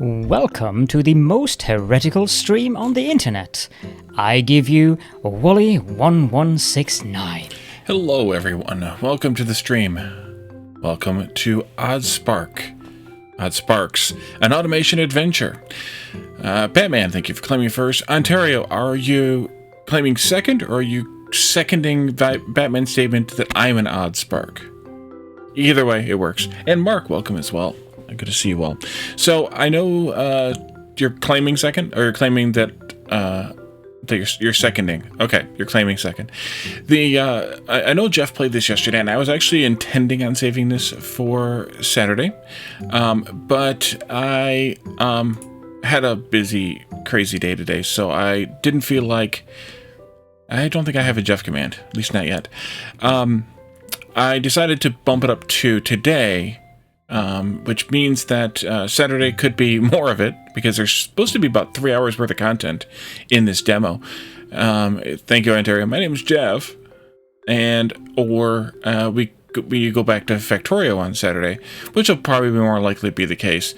Welcome to the most heretical stream on the internet. I give you Wally1169. Hello everyone, welcome to the stream. Welcome to Oddsparks, an automation adventure. Batman, thank you for claiming first. Ontario, are you claiming second, or are you seconding Batman's statement that I'm an Oddspark? Either way, it works. And Mark, welcome as well. Good to see you all. So I know you're claiming second, or you're claiming that you're seconding. Okay, you're claiming second. I know Jeff played this yesterday, and I was actually intending on saving this for Saturday, but I had a busy, crazy day today, so I didn't feel like. I don't think I have a Jeff command, at least not yet. I decided to bump it up to today. Which means that Saturday could be more of it, because there's supposed to be about 3 hours worth of content in this demo. Thank you, Ontario. My name is Jeff, or we go back to Factorio on Saturday, which will probably more likely be the case,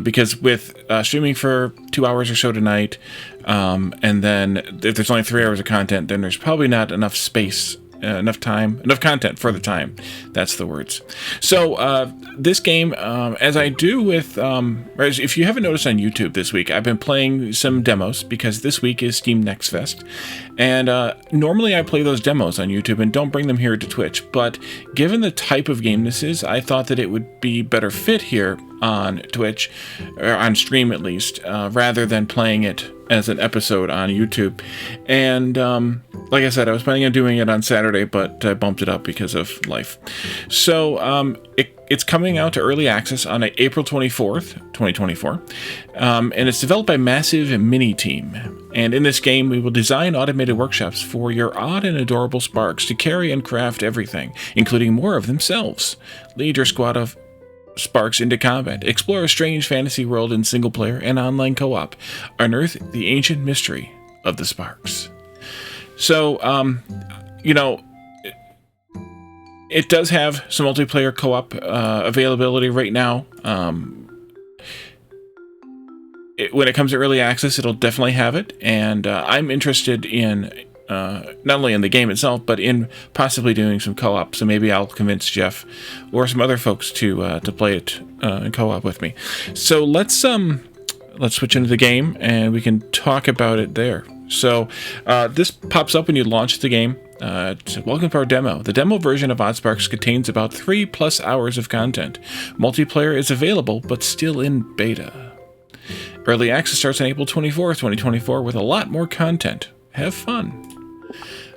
because with streaming for 2 hours or so tonight, and then if there's only 3 hours of content, then there's probably not enough space. Enough content for the time. That's the words. So this game, as I do with, if you haven't noticed on YouTube this week, I've been playing some demos because this week is Steam Next Fest, and normally I play those demos on YouTube and don't bring them here to Twitch. But given the type of game this is, I thought that it would be better fit here on Twitch, or on stream at least, rather than playing it as an episode on YouTube. And like I said, I was planning on doing it on Saturday, but I bumped it up because of life. So it's coming out to early access on April 24th, 2024, and it's developed by Massive Mini Team. And in this game, we will design automated workshops for your odd and adorable Sparks to carry and craft everything, including more of themselves. Lead your squad of Sparks into combat. Explore a strange fantasy world in single-player and online co-op. Unearth the ancient mystery of the Sparks. So, it does have some multiplayer co-op availability right now. When it comes to early access, it'll definitely have it, and I'm interested in not only in the game itself, but in possibly doing some co-op. So maybe I'll convince Jeff or some other folks to play it in co-op with me. So let's switch into the game and we can talk about it there. So this pops up when you launch the game. Welcome to our demo. The demo version of Oddsparks contains about 3+ hours of content. Multiplayer is available, but still in beta. Early access starts on April 24th, 2024, with a lot more content. Have fun.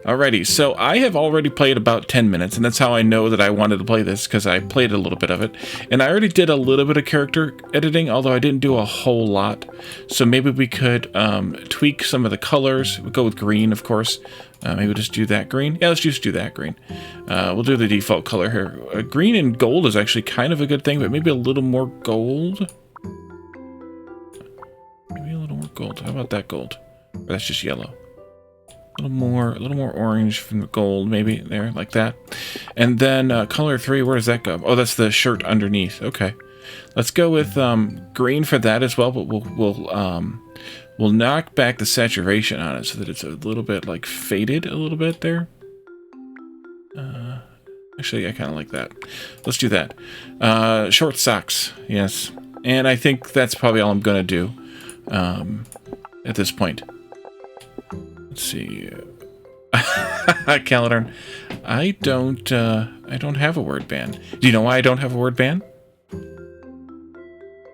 Alrighty, so I have already played about 10 minutes, and that's how I know that I wanted to play this, because I played a little bit of it. And I already did a little bit of character editing, although I didn't do a whole lot. So maybe we could tweak some of the colors. We'll go with green, of course. Maybe we'll just do that green. Yeah, let's just do that green. We'll do the default color here. Green and gold is actually kind of a good thing, but maybe a little more gold. Maybe a little more gold. How about that gold? Or that's just yellow. A little more orange from the gold, maybe there, like that. And then color 3, where does that go? Oh, that's the shirt underneath. Okay, let's go with green for that as well. But we'll knock back the saturation on it so that it's a little bit like faded a little bit there. Actually, I kind of like that. Let's do that. Short socks, yes. And I think that's probably all I'm gonna do at this point. Let's see. Caledon, I don't have a word ban. Do you know why I don't have a word ban?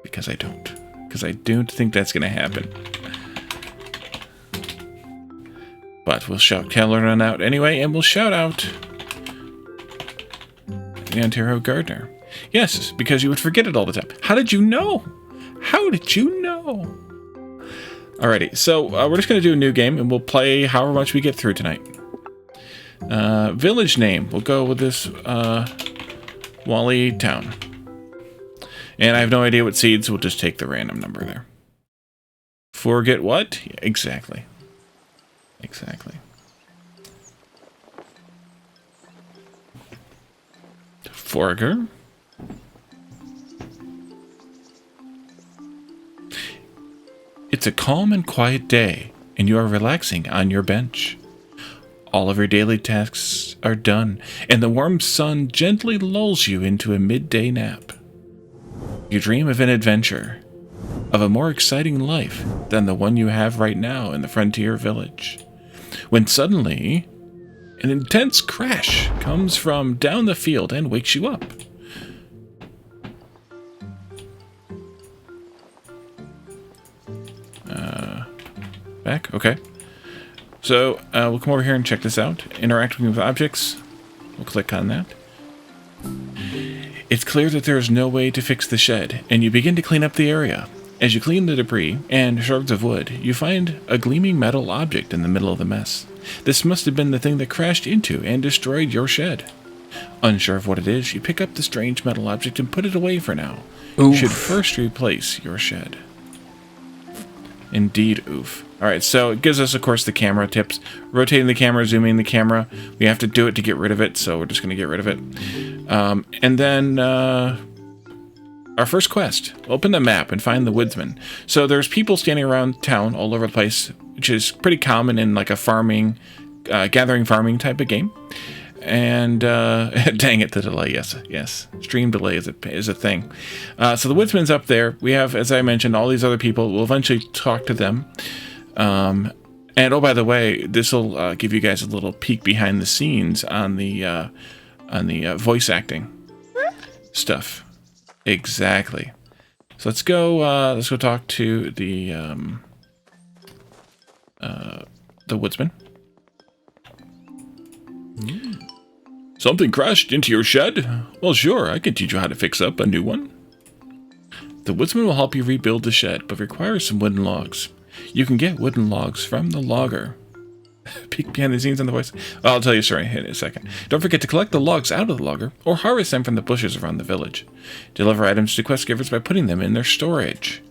Because I don't. Because I don't think that's going to happen. But we'll shout Caledon out anyway, and we'll shout out the Ontario Gardener. Yes, because you would forget it all the time. How did you know? How did you know? Alrighty, so we're just going to do a new game, and we'll play however much we get through tonight. Village name, we'll go with this Wally Town. And I have no idea what seeds, we'll just take the random number there. Forget what? Yeah, exactly. Exactly. Forger. It's a calm and quiet day, and you are relaxing on your bench. All of your daily tasks are done, and the warm sun gently lulls you into a midday nap. You dream of an adventure, of a more exciting life than the one you have right now in the frontier village, when suddenly an intense crash comes from down the field and wakes you up. Back? Okay. So, we'll come over here and check this out. Interacting with objects. We'll click on that. It's clear that there is no way to fix the shed, and you begin to clean up the area. As you clean the debris and shards of wood, you find a gleaming metal object in the middle of the mess. This must have been the thing that crashed into and destroyed your shed. Unsure of what it is, you pick up the strange metal object and put it away for now. Oof. You should first replace your shed. Indeed, oof. Alright, so it gives us, of course, the camera tips. Rotating the camera, zooming the camera. We have to do it to get rid of it, so we're just going to get rid of it. And then, our first quest. Open the map and find the woodsman. So there's people standing around town all over the place, which is pretty common in like a farming, gathering farming type of game. And, dang it, the delay, yes. Stream delay is a thing. So the woodsman's up there. We have, as I mentioned, all these other people. We'll eventually talk to them. And, oh, by the way, this will give you guys a little peek behind the scenes on the voice acting stuff. Exactly. So let's go talk to the woodsman. Something crashed into your shed? Well, sure, I can teach you how to fix up a new one. The woodsman will help you rebuild the shed, but requires some wooden logs. You can get wooden logs from the logger. Peek behind the scenes on the voice. I'll tell you a story in a second. Don't forget to collect the logs out of the logger, or harvest them from the bushes around the village. Deliver items to quest givers by putting them in their storage.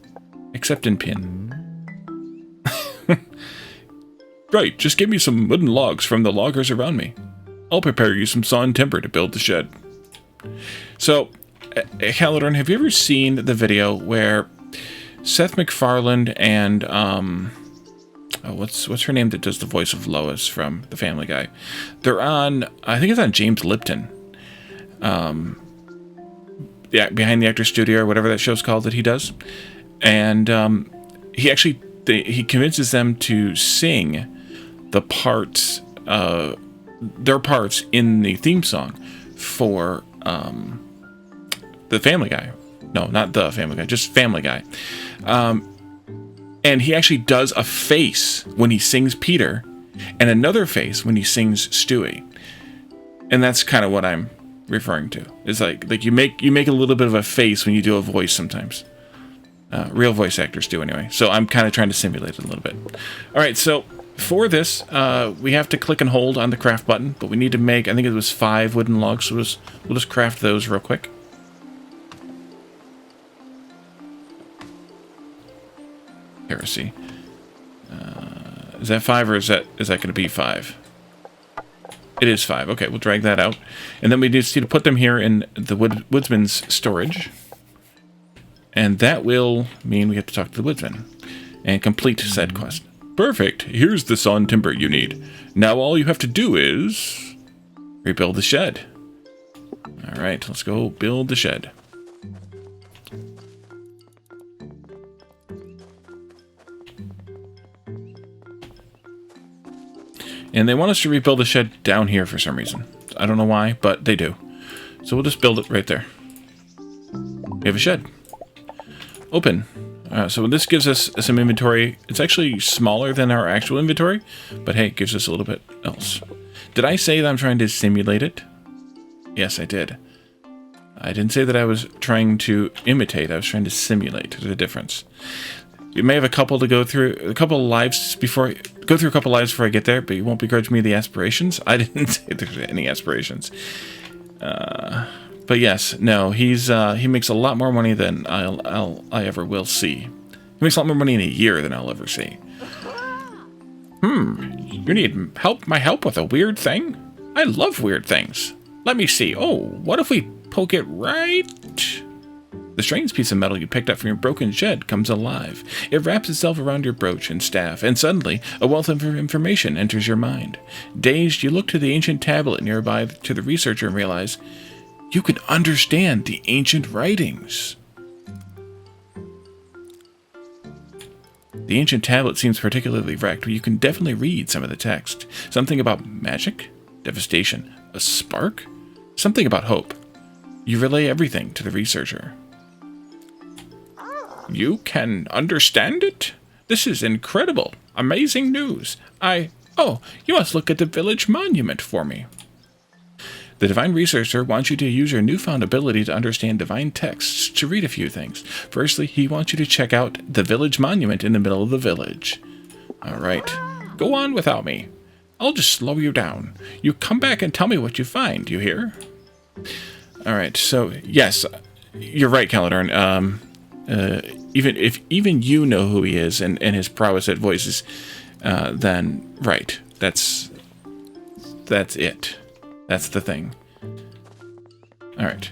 Except in pin. Right, just give me some wooden logs from the loggers around me. I'll prepare you some sawn timber to build the shed. So, Halidorn, have you ever seen the video where Seth MacFarlane and, what's her name that does the voice of Lois from The Family Guy? They're on, I think it's on James Lipton. Yeah, Behind the Actors Studio, or whatever that show's called that he does. And he convinces them to sing the parts, their parts in the theme song for The Family Guy. No, not The Family Guy, just Family Guy. And he actually does a face when he sings Peter, and another face when he sings Stewie. And that's kind of what I'm referring to. It's like you make a little bit of a face when you do a voice sometimes. Real voice actors do anyway. So I'm kind of trying to simulate it a little bit. All right, so for this, we have to click and hold on the craft button, but we need to make, I think it was 5 wooden logs, so we'll just craft those real quick. Heresy. Is that 5 or is that going to be 5? It is 5. Okay, we'll drag that out. And then we just need to put them here in the woodsman's storage. And that will mean we have to talk to the woodsman and complete said quest. Perfect. Here's the sawn timber you need. Now all you have to do is rebuild the shed. All right, let's go build the shed. And they want us to rebuild the shed down here for some reason. I don't know why, but they do. So we'll just build it right there. We have a shed. Open. So this gives us some inventory. It's actually smaller than our actual inventory, but hey, it gives us a little bit else. Did I say that I'm trying to simulate it? Yes, I did. I didn't say that I was trying to imitate. I was trying to simulate. There's a difference. You may have a couple to go through, a couple lives before I get there, but you won't begrudge me the aspirations. I didn't say there's any aspirations. But yes, no, he makes a lot more money than I ever will see. He makes a lot more money in a year than I'll ever see. You need my help with a weird thing? I love weird things. Let me see. Oh, what if we poke it right The strange piece of metal you picked up from your broken shed comes alive. It wraps itself around your brooch and staff, and suddenly a wealth of information enters your mind. Dazed, you look to the ancient tablet nearby to the researcher and realize you can understand the ancient writings. The ancient tablet seems particularly wrecked, but you can definitely read some of the text. Something about magic, devastation, a spark, something about hope. You relay everything to the researcher. You can understand it? This is incredible. Amazing news. Oh, you must look at the village monument for me. The divine researcher wants you to use your newfound ability to understand divine texts to read a few things. Firstly, he wants you to check out the village monument in the middle of the village. All right, go on without me. I'll just slow you down. You come back and tell me what you find, you hear? All right, so yes, you're right, Caladorn. Even you know who he is and his prowess at voices, then right, that's it. That's the thing. All right,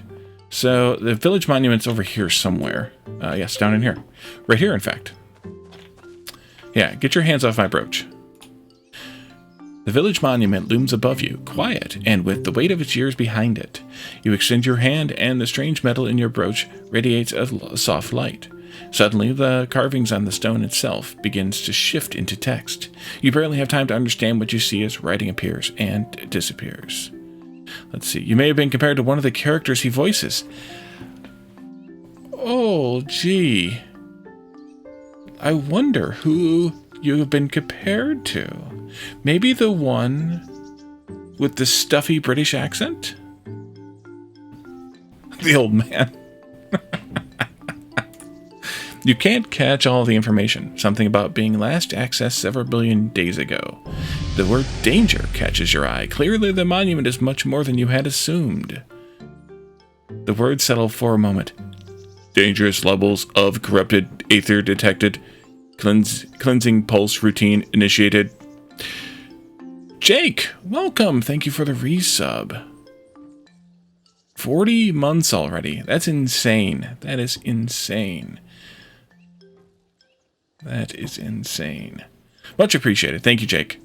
so the village monument's over here somewhere. Yes, down in here, right here, in fact. Yeah, get your hands off my brooch. The village monument looms above you, quiet, and with the weight of its years behind it. You extend your hand, and the strange metal in your brooch radiates a soft light. Suddenly, the carvings on the stone itself begins to shift into text. You barely have time to understand what you see as writing appears and disappears. Let's see. You may have been compared to one of the characters he voices. Oh, gee. I wonder who you have been compared to. Maybe the one with the stuffy British accent? The old man. You can't catch all the information. Something about being last accessed several billion days ago. The word danger catches your eye. Clearly the monument is much more than you had assumed. The words settle for a moment. Dangerous levels of corrupted aether detected. Cleansing pulse routine initiated. Jake, welcome. Thank you for the resub. 40 months already. That's insane. That is insane. That is insane. Much appreciated. Thank you, Jake.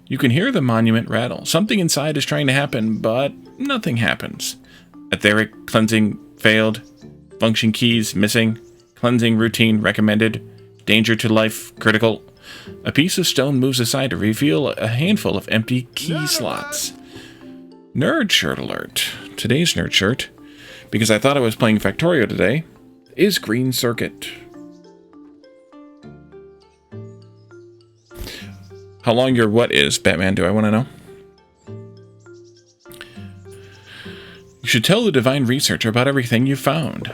You can hear the monument rattle. Something inside is trying to happen, but nothing happens. Etheric cleansing failed. Function keys missing. Cleansing routine recommended. Danger to life critical. A piece of stone moves aside to reveal a handful of empty key slots. Nerd shirt alert. Today's nerd shirt, because I thought I was playing Factorio today, is Green Circuit. How long your what is, Batman, do I want to know? You should tell the divine researcher about everything you found.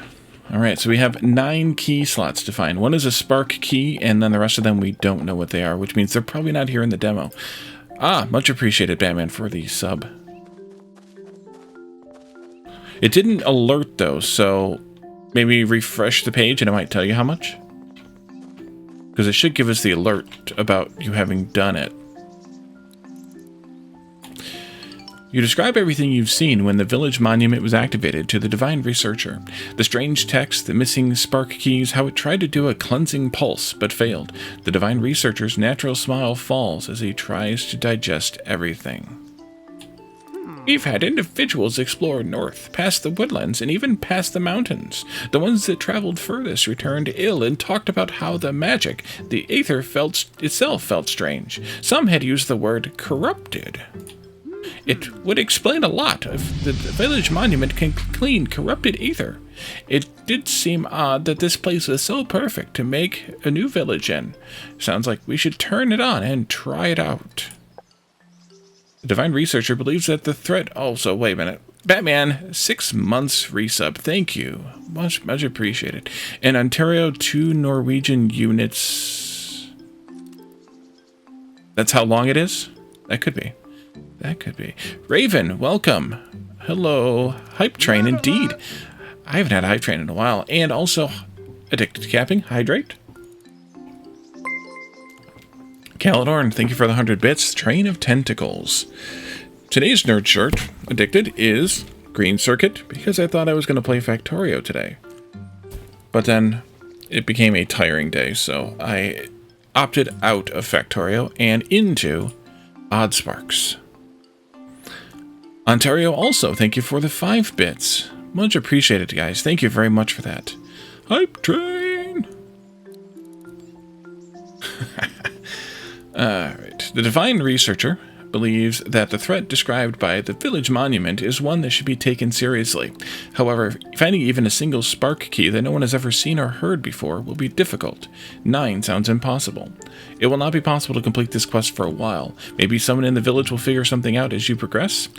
Alright, so we have 9 key slots to find. One is a spark key, and then the rest of them we don't know what they are, which means they're probably not here in the demo. Ah, much appreciated, Batman, for the sub. It didn't alert, though, so maybe refresh the page and it might tell you how much. Because it should give us the alert about you having done it. You describe everything you've seen when the village monument was activated to the divine researcher. The strange text, the missing spark keys, how it tried to do a cleansing pulse but failed. The divine researcher's natural smile falls as he tries to digest everything. We've had individuals explore north, past the woodlands, and even past the mountains. The ones that traveled furthest returned ill and talked about how the magic, the aether itself felt strange. Some had used the word corrupted. It would explain a lot if the village monument can clean corrupted aether. It did seem odd that this place was so perfect to make a new village in. Sounds like we should turn it on and try it out. The divine researcher believes that the threat also... Wait a minute. Batman, 6 months resub. Thank you. Much appreciated. In Ontario, 2 Norwegian units. That's how long it is? That could be. That could be. Raven, welcome. Hello. Hype Train, indeed. I haven't had a Hype Train in a while. And also, Addicted to Capping, Hydrate. Caladorn, thank you for the 100 bits. Train of Tentacles. Today's nerd shirt, Addicted, is green circuit because I thought I was going to play Factorio today. But then it became a tiring day, so I opted out of Factorio and into Oddsparks. Ontario also, thank you for the 5 bits. Much appreciated, guys. Thank you very much for that. Hype train! Alright. The Divine Researcher believes that the threat described by the village monument is one that should be taken seriously. However, finding even a single spark key that no one has ever seen or heard before will be difficult. 9 sounds impossible. It will not be possible to complete this quest for a while. Maybe someone in the village will figure something out as you progress.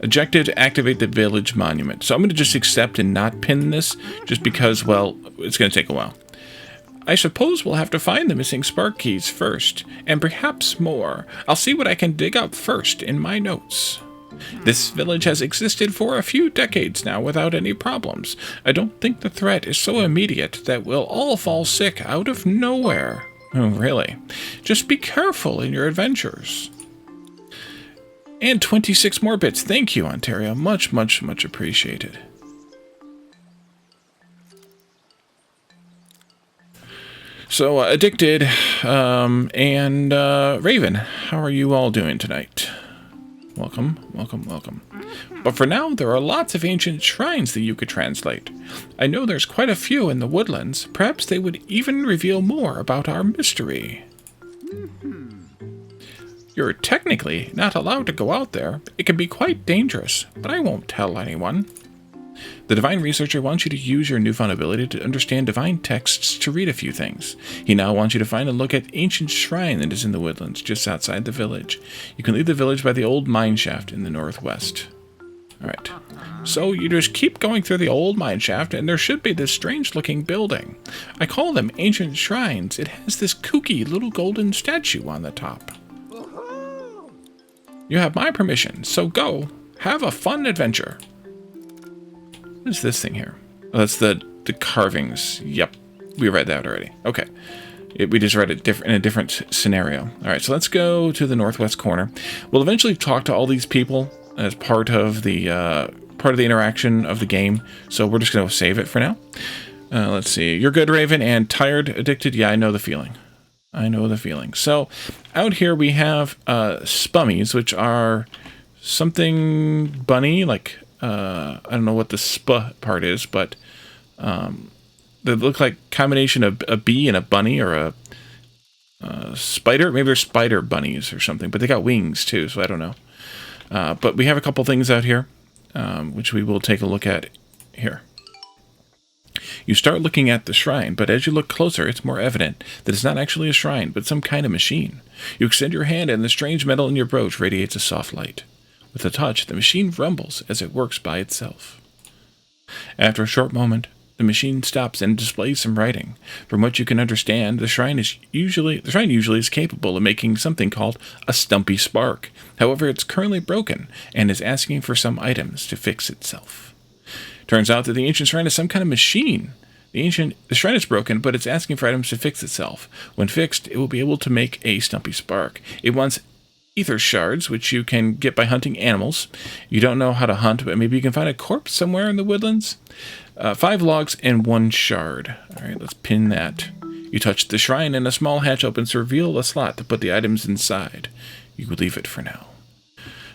Objective to activate the village monument. So I'm going to just accept and not pin this, just because, well, it's going to take a while. I suppose we'll have to find the missing spark keys first, and perhaps more. I'll see what I can dig up first in my notes. This village has existed for a few decades now without any problems. I don't think the threat is so immediate that we'll all fall sick out of nowhere. Oh, really? Just be careful in your adventures. And 26 more bits. Thank you, Ontario. Much, much, much appreciated. So, Addicted and Raven, how are you all doing tonight? Welcome, welcome, welcome. But for now, there are lots of ancient shrines that you could translate. I know there's quite a few in the woodlands. Perhaps they would even reveal more about our mystery. You're technically not allowed to go out there. It can be quite dangerous, but I won't tell anyone. The Divine Researcher wants you to use your newfound ability to understand divine texts to read a few things. He now wants you to find and look at ancient shrine that is in the woodlands, just outside the village. You can leave the village by the old mine shaft in the northwest. Alright, so you just keep going through the old mine shaft, and there should be this strange-looking building. I call them ancient shrines. It has this kooky little golden statue on the top. You have my permission, so go. Have a fun adventure. What is this thing here? Oh, that's the carvings. Yep, we read that already. Okay, we just read it in a different scenario. All right, so let's go to the northwest corner. We'll eventually talk to all these people as part of the interaction of the game. So we're just going to save it for now. Let's see. You're good, Raven, and tired, addicted. Yeah, I know the feeling. I know the feeling. So out here we have spummies, which are something bunny, like. I don't know what the sp part is, but they look like a combination of a bee and a bunny, or a spider. Maybe they're spider bunnies or something, but they got wings too, so I don't know. But we have a couple things out here, which we will take a look at here. You start looking at the shrine, but as you look closer, it's more evident that it's not actually a shrine, but some kind of machine. You extend your hand, and the strange metal in your brooch radiates a soft light. With a touch, the machine rumbles as it works by itself. After a short moment, the machine stops and displays some writing. From what you can understand, the shrine usually is capable of making something called a stumpy spark. However, it's currently broken and is asking for some items to fix itself. Turns out that the ancient shrine is some kind of machine. The shrine is broken, but it's asking for items to fix itself. When fixed, it will be able to make a stumpy spark. It wants ether shards, which you can get by hunting animals. You don't know how to hunt, but maybe you can find a corpse somewhere in the woodlands. 5 logs and 1 shard. All right, let's pin that. You touch the shrine, and a small hatch opens to reveal a slot to put the items inside. You could leave it for now.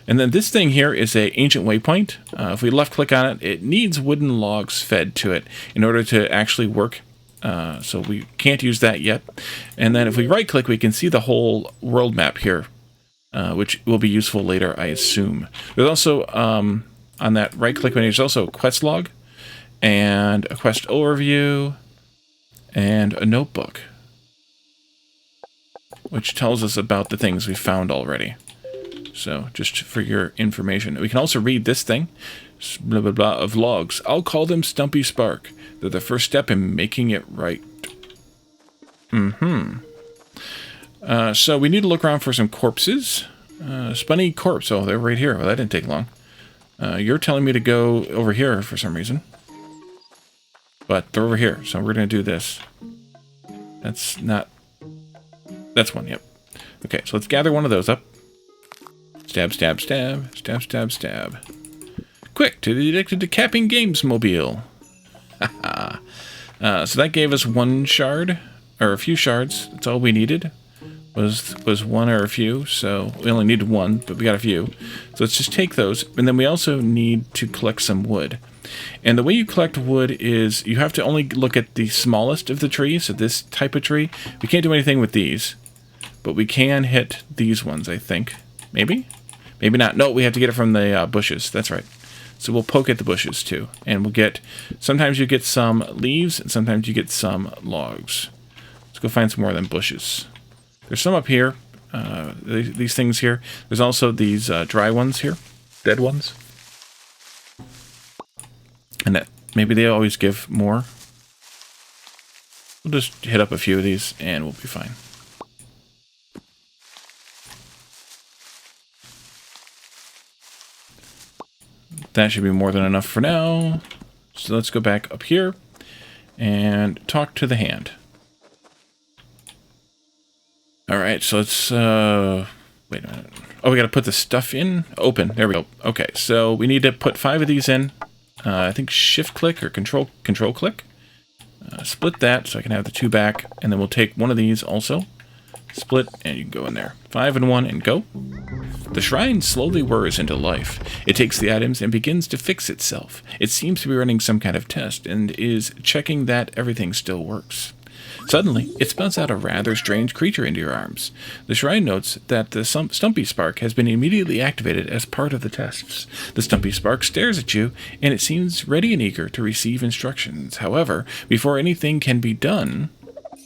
And then this thing here is an ancient waypoint. If we left-click on it, it needs wooden logs fed to it in order to actually work. So we can't use that yet. And then if we right-click, we can see the whole world map here. Which will be useful later, I assume. There's also, on that right-click menu, there's also a quest log, and a quest overview, and a notebook, which tells us about the things we found already. So, just for your information. We can also read this thing, blah, blah, blah, of logs. I'll call them Stumpy Spark. They're the first step in making it right. So we need to look around for some corpses. Spunny corpse. Oh, they're right here. Well, that didn't take long. You're telling me to go over here for some reason. But they're over here, so we're going to do this. That's not... That's one, yep. Okay, so let's gather one of those up. Stab, stab, stab. Stab, stab, stab. Quick, to the Addicted to Capping Games mobile. So that gave us 1 shard, or a few shards. That's all we needed, was 1 or a few. So we only needed 1, but we got a few. So let's just take those, and then we also need to collect some wood. And the way you collect wood is you have to only look at the smallest of the trees, so this type of tree. We can't do anything with these, but we can hit these ones, I think. Maybe? Maybe not. No, we have to get it from the bushes. That's right. So we'll poke at the bushes too, and we'll get, sometimes you get some leaves, and sometimes you get some logs. Let's go find some more of them bushes. There's some up here, these things here. There's also these dry ones here, dead ones. And that, maybe they always give more. We'll just hit up a few of these, and we'll be fine. That should be more than enough for now. So let's go back up here and talk to the hand. All right, so let's, wait a minute. Oh, we got to put the stuff in. Open, there we go. Okay, so we need to put 5 of these in. I think shift click or control click. Split that so I can have the 2 back, and then we'll take 1 of these also. Split, and you can go in there. 5 and 1, and go. The shrine slowly whirs into life. It takes the items and begins to fix itself. It seems to be running some kind of test and is checking that everything still works. Suddenly, it spouts out a rather strange creature into your arms. The shrine notes that the Stumpy Spark has been immediately activated as part of the tests. The Stumpy Spark stares at you, and it seems ready and eager to receive instructions. However, before anything can be done,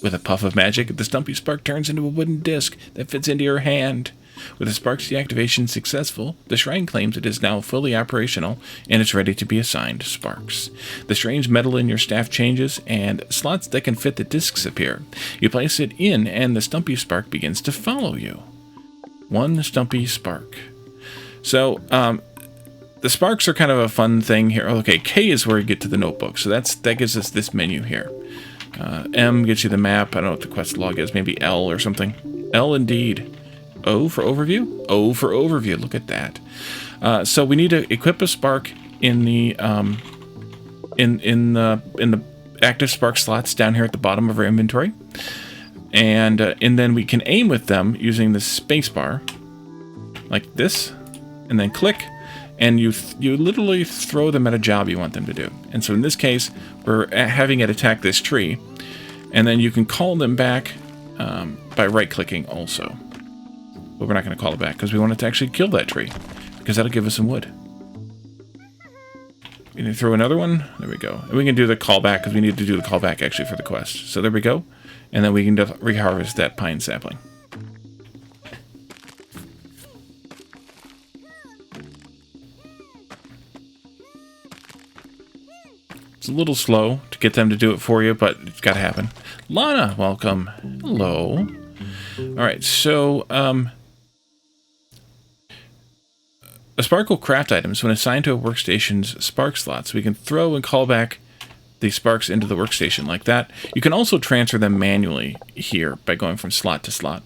with a puff of magic, the Stumpy Spark turns into a wooden disc that fits into your hand. With the Spark's deactivation successful, the shrine claims it is now fully operational and is ready to be assigned sparks. The strange metal in your staff changes, and slots that can fit the discs appear. You place it in, and the Stumpy Spark begins to follow you. 1 Stumpy Spark. So, the sparks are kind of a fun thing here. Okay, K is where you get to the notebook, so that gives us this menu here. M gets you the map. I don't know what the quest log is. Maybe L or something. L indeed. O for overview? O for overview. Look at that. So we need to equip a spark in the in the active spark slots down here at the bottom of our inventory, and then we can aim with them using the space bar, like this, and then click, and you literally throw them at a job you want them to do. And so in this case, we're having it attack this tree, and then you can call them back by right-clicking also. But we're not going to call it back because we want it to actually kill that tree, because that'll give us some wood. We need to throw another one. There we go. And we can do the callback because we need to do the callback actually for the quest. So there we go. And then we can reharvest that pine sapling. It's a little slow to get them to do it for you, but it's got to happen. Lana, welcome. Hello. All right, so a spark will craft items when assigned to a workstation's spark slots. We can throw and call back the sparks into the workstation like that. You can also transfer them manually here by going from slot to slot.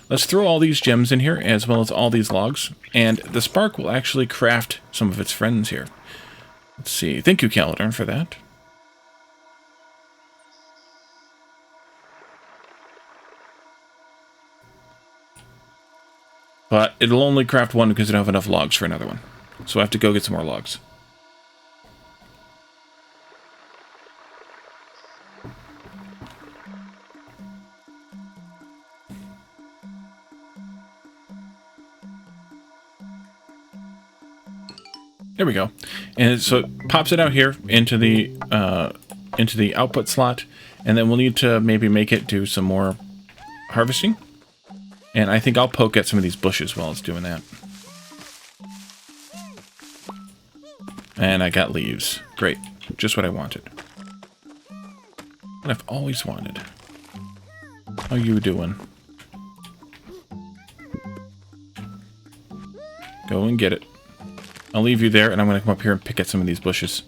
Let's throw all these gems in here as well as all these logs, and the spark will actually craft some of its friends here. Let's see. Thank you, Caledon, for that. But it'll only craft one because I don't have enough logs for another one. So I have to go get some more logs. There we go. And so it pops it out here into the output slot, and then we'll need to maybe make it do some more harvesting. And I think I'll poke at some of these bushes while it's doing that. And I got leaves. Great. Just what I wanted. What I've always wanted. How you doing? Go and get it. I'll leave you there, and I'm going to come up here and pick at some of these bushes.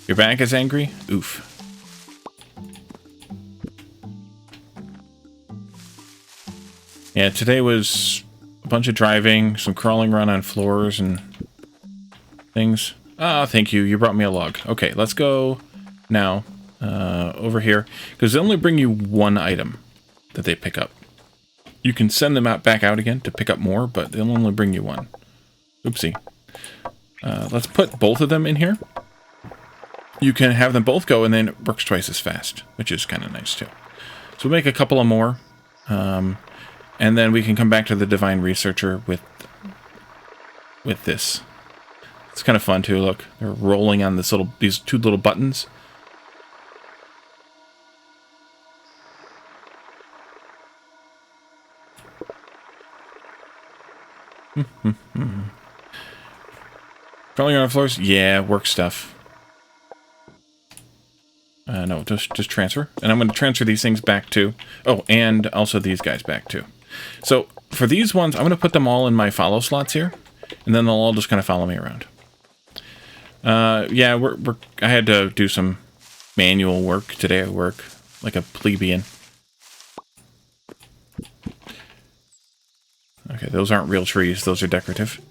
Your back is angry? Oof. Yeah, today was a bunch of driving, some crawling around on floors and things. Ah, thank you. You brought me a log. Okay, let's go now over here. Because they only bring you one item that they pick up. You can send them back out again to pick up more, but they'll only bring you one. Oopsie. Let's put both of them in here. You can have them both go, and then it works twice as fast, which is kind of nice, too. So we'll make a couple of more, and then we can come back to the Divine Researcher with this. It's kind of fun, too. Look, they're rolling on these two little buttons. Crawling on the floors? Yeah, work stuff. No, just transfer. And I'm going to transfer these things back too. Oh, and also these guys back too. So for these ones, I'm going to put them all in my follow slots here. And then they'll all just kind of follow me around. Yeah, I had to do some manual work today at work. Like a plebeian. Okay, those aren't real trees. Those are decorative.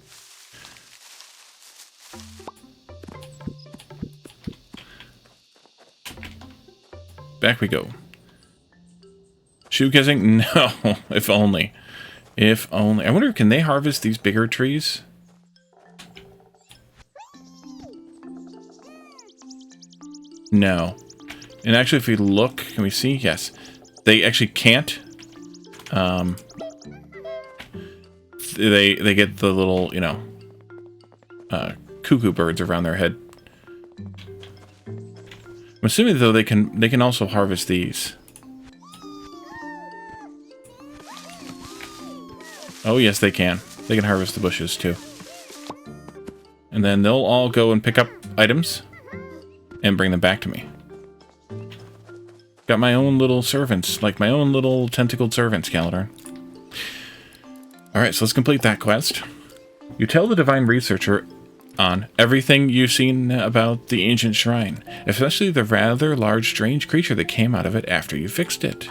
Back we go. Shoe kissing? No, if only. If only. I wonder, can they harvest these bigger trees? No. And actually, if we look, can we see? Yes. They actually can't. They get the little, you know, cuckoo birds around their head. I'm assuming, though, they can also harvest these. Oh, yes, they can. They can harvest the bushes, too. And then they'll all go and pick up items and bring them back to me. Got my own little servants, like my own little tentacled servants, Calidar. Alright, so let's complete that quest. You tell the Divine Researcher on everything you've seen about the ancient shrine, especially the rather large strange creature that came out of it after you fixed it.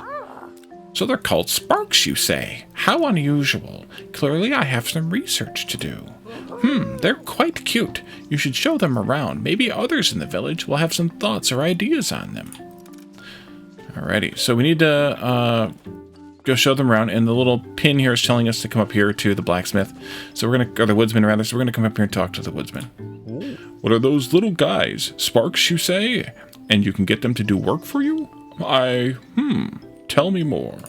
So they're called sparks, you say? How unusual. Clearly I have some research to do. They're quite cute. You should show them around. Maybe others in the village will have some thoughts or ideas on them. Alrighty, so we need to go show them around, and the little pin here is telling us to come up here to the blacksmith. So we're gonna, or the woodsman rather, so we're gonna come up here and talk to the woodsman. Ooh. What are those little guys? Sparks, you say? And you can get them to do work for you? Tell me more.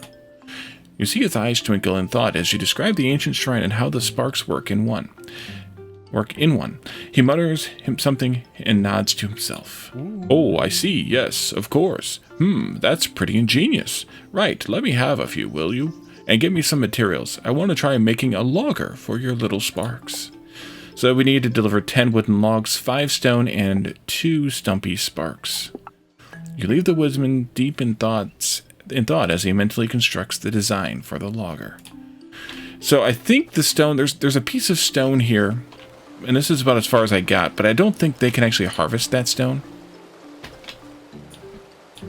You see his eyes twinkle in thought as you describe the ancient shrine and how the sparks work in one. He mutters him something and nods to himself. Ooh. Oh, I see. Yes, of course. That's pretty ingenious. Right, let me have a few, will you? And get me some materials. I want to try making a logger for your little sparks. So we need to deliver 10 wooden logs, 5 stone, and 2 stumpy sparks. You leave the woodsman deep in thought as he mentally constructs the design for the logger. So I think the stone, there's a piece of stone here, and this is about as far as I got, but I don't think they can actually harvest that stone.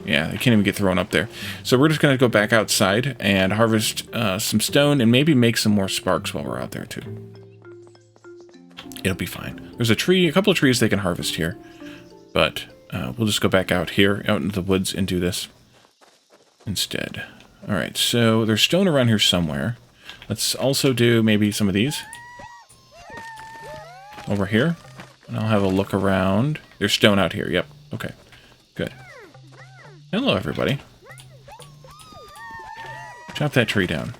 Yeah, they can't even get thrown up there. So we're just going to go back outside and harvest some stone and maybe make some more sparks while we're out there too. It'll be fine. There's a couple of trees they can harvest here, but we'll just go back out here, out into the woods, and do this instead. Alright, so there's stone around here somewhere. Let's also do maybe some of these over here, and I'll have a look around. There's stone out here. Yep. Okay. Good. Hello, everybody. Chop that tree down.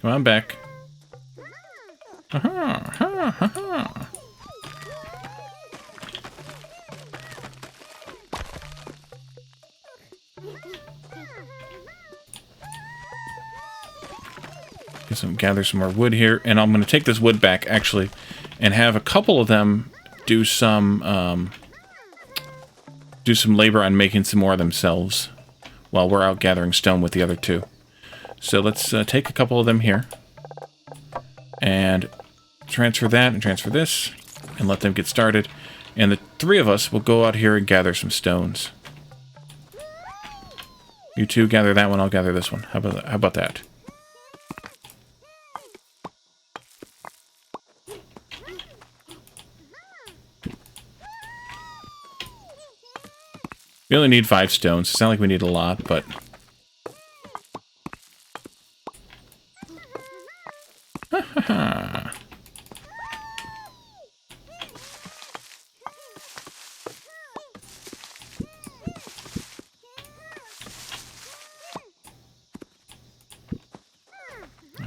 Come on back. Gather some more wood here, and I'm going to take this wood back actually and have a couple of them do some labor on making some more themselves while we're out gathering stone with the other two. So let's take a couple of them here and transfer that and transfer this and let them get started, and the 3 of us will go out here and gather some stones. You two gather that one, I'll gather this one. How about that? We only need 5 stones. It's not like we need a lot, but...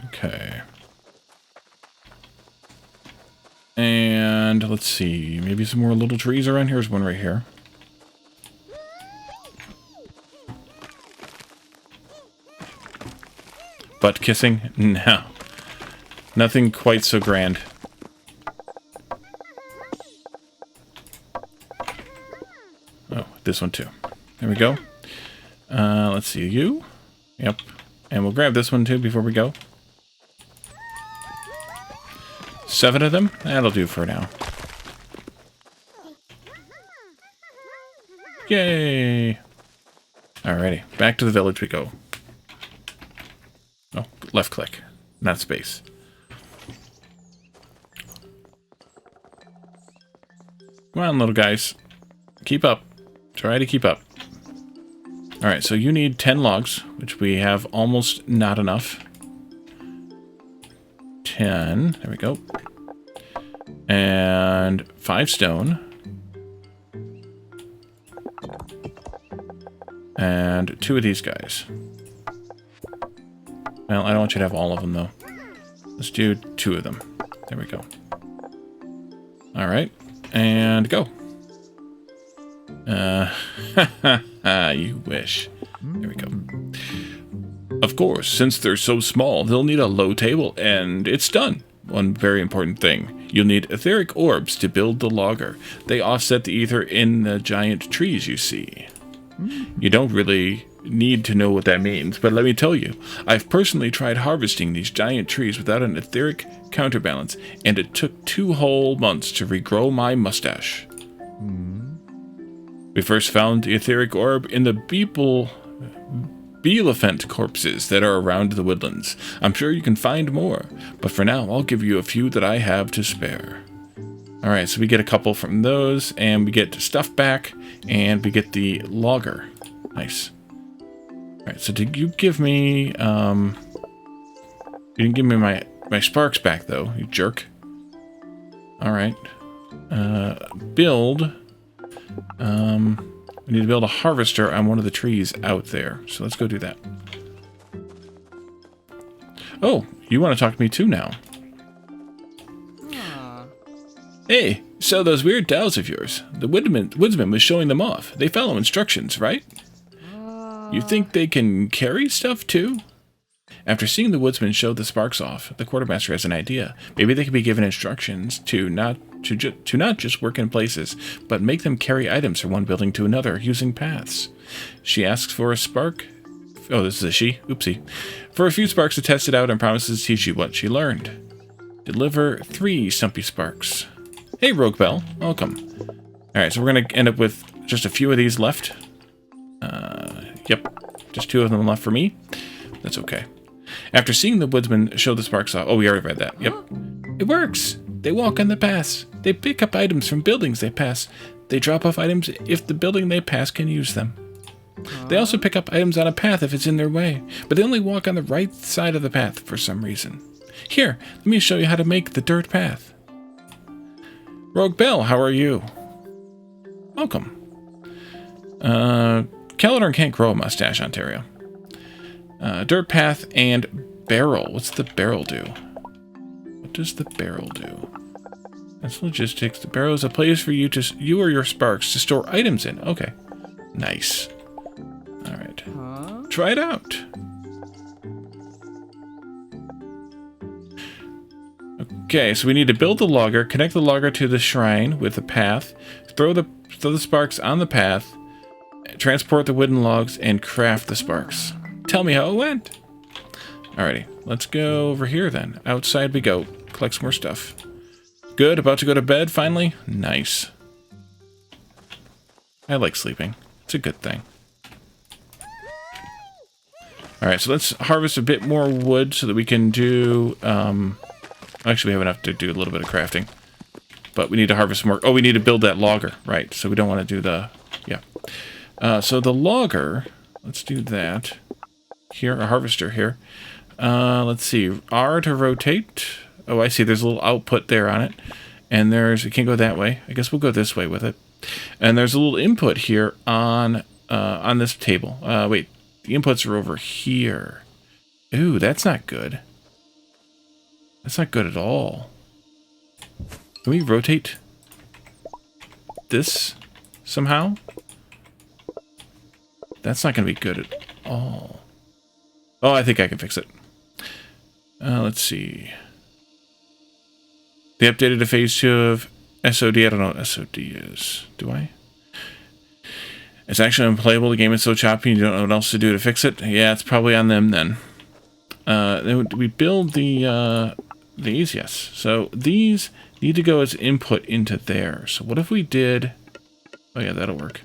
Okay. And let's see. Maybe some more little trees around here. There's one right here. Butt kissing? No. Nothing quite so grand. Oh, this one too. There we go. Let's see. You? Yep. And we'll grab this one too before we go. 7 of them? That'll do for now. Yay! Alrighty. Back to the village we go. Oh, left click, not space. Come on, little guys. Keep up. Try to keep up. Alright, so you need 10 logs, which we have almost not enough. 10. There we go. And 5 stone. And 2 of these guys. Well, I don't want you to have all of them, though. Let's do 2 of them. There we go. Alright. And go. You wish. There we go. Of course, since they're so small, they'll need a low table, and it's done. One very important thing. You'll need etheric orbs to build the logger. They offset the ether in the giant trees you see. You don't really need to know what that means, but let me tell you, I've personally tried harvesting these giant trees without an etheric counterbalance, and it took 2 whole months to regrow my mustache. We first found the etheric orb in the Bielefant corpses that are around the woodlands. I'm sure you can find more, but for now, I'll give you a few that I have to spare. Alright, so we get a couple from those, and we get stuff back, and we get the logger. Nice. Alright, so did you give me, you didn't give me my sparks back, though, you jerk. Alright. Build. We need to build a harvester on one of the trees out there, so let's go do that. Oh, you want to talk to me too now. Hey, so those weird dolls of yours, the woodsman was showing them off. They follow instructions, right? You think they can carry stuff too? After seeing the woodsman show the sparks off, the quartermaster has an idea. Maybe they could be given instructions to not just work in places, but make them carry items from one building to another using paths. She asks for a spark. Oh, this is a she. Oopsie. For a few sparks to test it out and promises to teach you what she learned. Deliver 3 stumpy sparks. Hey, Rogue Bell. Welcome. Alright, so we're going to end up with just a few of these left. Yep. Just 2 of them left for me. That's okay. After seeing the woodsman show the sparks off... Oh, we already read that. Yep. It works. They walk on the paths. They pick up items from buildings they pass. They drop off items if the building they pass can use them. They also pick up items on a path if it's in their way, but they only walk on the right side of the path for some reason. Here, let me show you how to make the dirt path. Rogue Bell, how are you? Welcome. Caledorn can't grow a mustache, Ontario. Dirt path and barrel. What's the barrel do? What does the barrel do? That's logistics. The barrel is a place for you or your sparks to store items in. Okay. Nice. Alright. Try it out. Okay, so we need to build the logger, connect the logger to the shrine with the path, throw the sparks on the path, transport the wooden logs, and craft the sparks. Tell me how it went. Alrighty, let's go over here then. Outside we go. Collect some more stuff. Good, about to go to bed finally? Nice. I like sleeping. It's a good thing. All right, so let's harvest a bit more wood so that we can do... actually, we have enough to do a little bit of crafting. But we need to harvest more. Oh, we need to build that logger, right? So we don't want to do the... Yeah. So the logger, let's do that. Here, a harvester here. Let's see. R to rotate. Oh, I see. There's a little output there on it. And there's... It can't go that way. I guess we'll go this way with it. And there's a little input here on this table. Wait. The inputs are over here. Ooh, that's not good. That's not good at all. Can we rotate this somehow? That's not going to be good at all. Oh, I think I can fix it. Let's see. They updated to phase 2 of SOD. I don't know what SOD is. Do I? It's actually unplayable. The game is so choppy you don't know what else to do to fix it. Yeah, it's probably on them then. Then we build these, yes. So these need to go as input into there. So what if we did... Oh yeah, that'll work.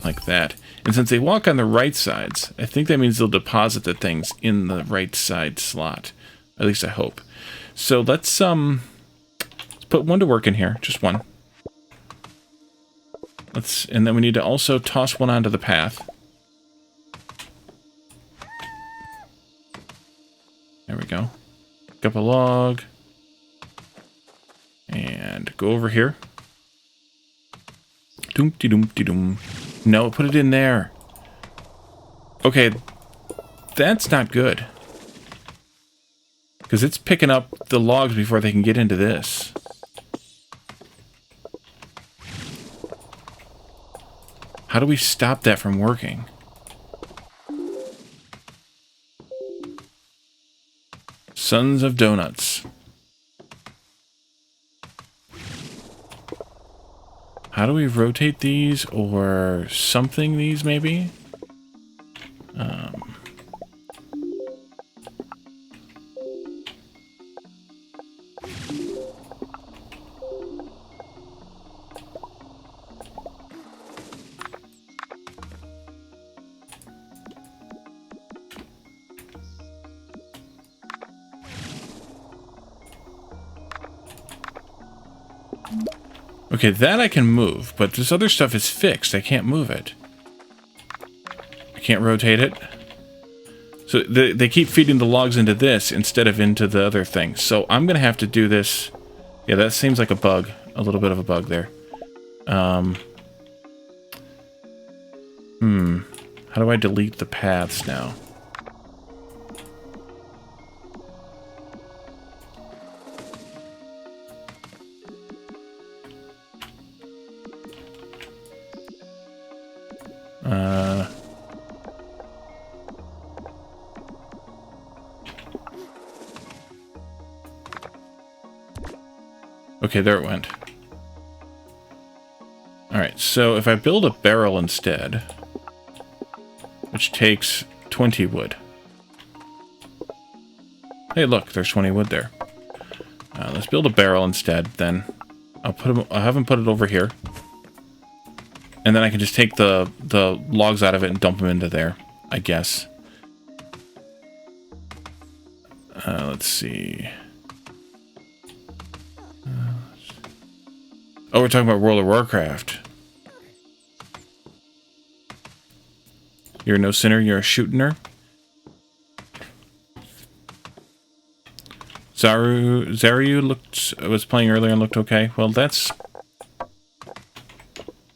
Like that. And since they walk on the right sides, I think that means they'll deposit the things in the right side slot. At least I hope. So let's put one to work in here. Just one. And then we need to also toss one onto the path. There we go. Pick up a log. And go over here. Doom-de-doom-de-doom. No, put it in there. Okay. That's not good. Because it's picking up the logs before they can get into this. How do we stop that from working? Sons of Donuts. How do we rotate these or something these maybe? Okay, that I can move, but this other stuff is fixed. I can't move it. I can't rotate it. So they keep feeding the logs into this instead of into the other thing. So I'm going to have to do this. Yeah, that seems like a bug. A little bit of a bug there. How do I delete the paths now? Okay, there it went. Alright, so if I build a barrel instead, which takes 20 wood. Hey, look, there's 20 wood there. Let's build a barrel instead, then. I'll have him put it over here. And then I can just take the logs out of it and dump them into there, I guess. Let's see. Oh, we're talking about World of Warcraft. You're no sinner, you're a shootener. Zaru was playing earlier and looked okay. Well, that's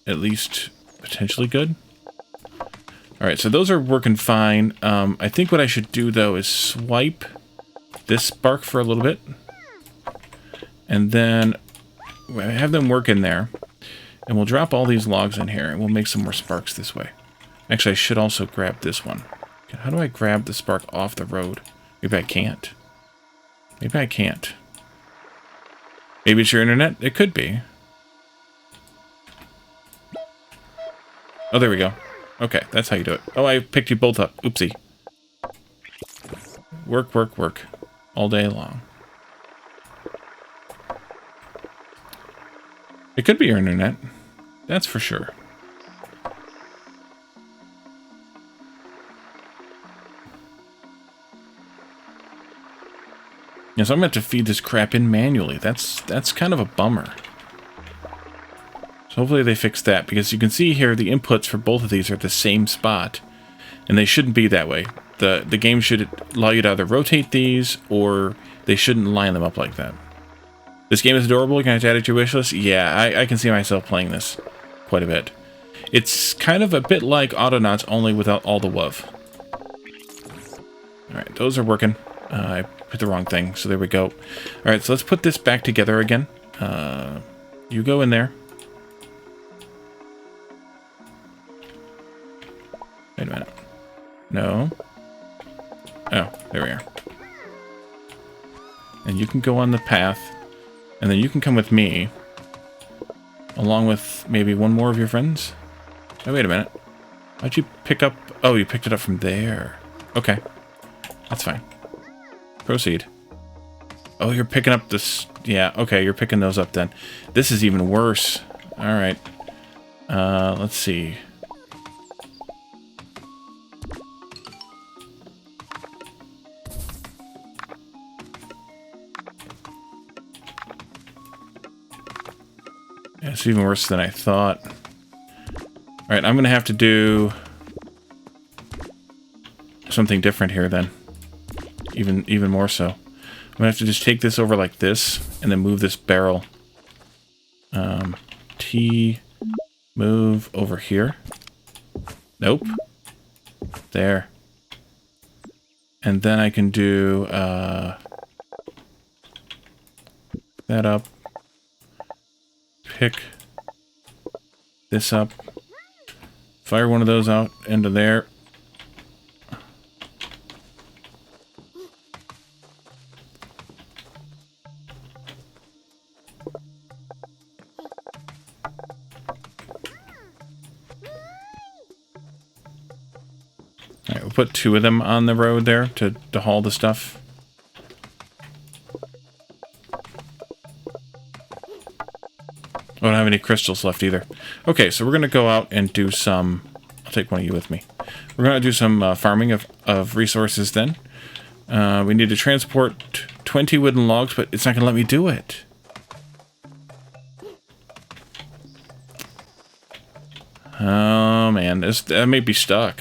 at least potentially good. Alright, so those are working fine. I think what I should do, though, is swipe this spark for a little bit. And then have them work in there. And we'll drop all these logs in here, and we'll make some more sparks this way. Actually, I should also grab this one. Okay, how do I grab the spark off the road? Maybe I can't. Maybe I can't. Maybe it's your internet? It could be. Oh, there we go. Okay, that's how you do it. Oh, I picked you both up. Oopsie. Work, work, work. All day long. It could be your internet. That's for sure. Yeah, so I'm going to have to feed this crap in manually. That's kind of a bummer. So hopefully they fix that, because you can see here the inputs for both of these are at the same spot. And they shouldn't be that way. The game should allow you to either rotate these, or they shouldn't line them up like that. This game is adorable. Can I add it to your wish list? Yeah, I can see myself playing this quite a bit. It's kind of a bit like Autonauts, only without all the wuv. Alright, those are working. I put the wrong thing, so there we go. Alright, so let's put this back together again. You go in there. Wait a minute. No. Oh, there we are. And you can go on the path, and then you can come with me, along with maybe one more of your friends. Oh, wait a minute. How'd you pick up... Oh, you picked it up from there. Okay. That's fine. Proceed. Oh, you're picking up this... Yeah, okay, you're picking those up then. This is even worse. Alright. Let's see. Yeah, it's even worse than I thought. Alright, I'm going to have to do something different here then. Even more so. I'm going to have to just take this over like this, and then move this barrel. T, move over here. Nope. There. And then I can do that up. Pick this up. Fire one of those out into there. Alright, we'll put two of them on the road there to haul the stuff. I don't have any crystals left either. Okay, so we're going to go out and do some... I'll take one of you with me. We're going to do some farming of resources then. We need to transport 20 wooden logs, but it's not going to let me do it. Oh, man. That may be stuck.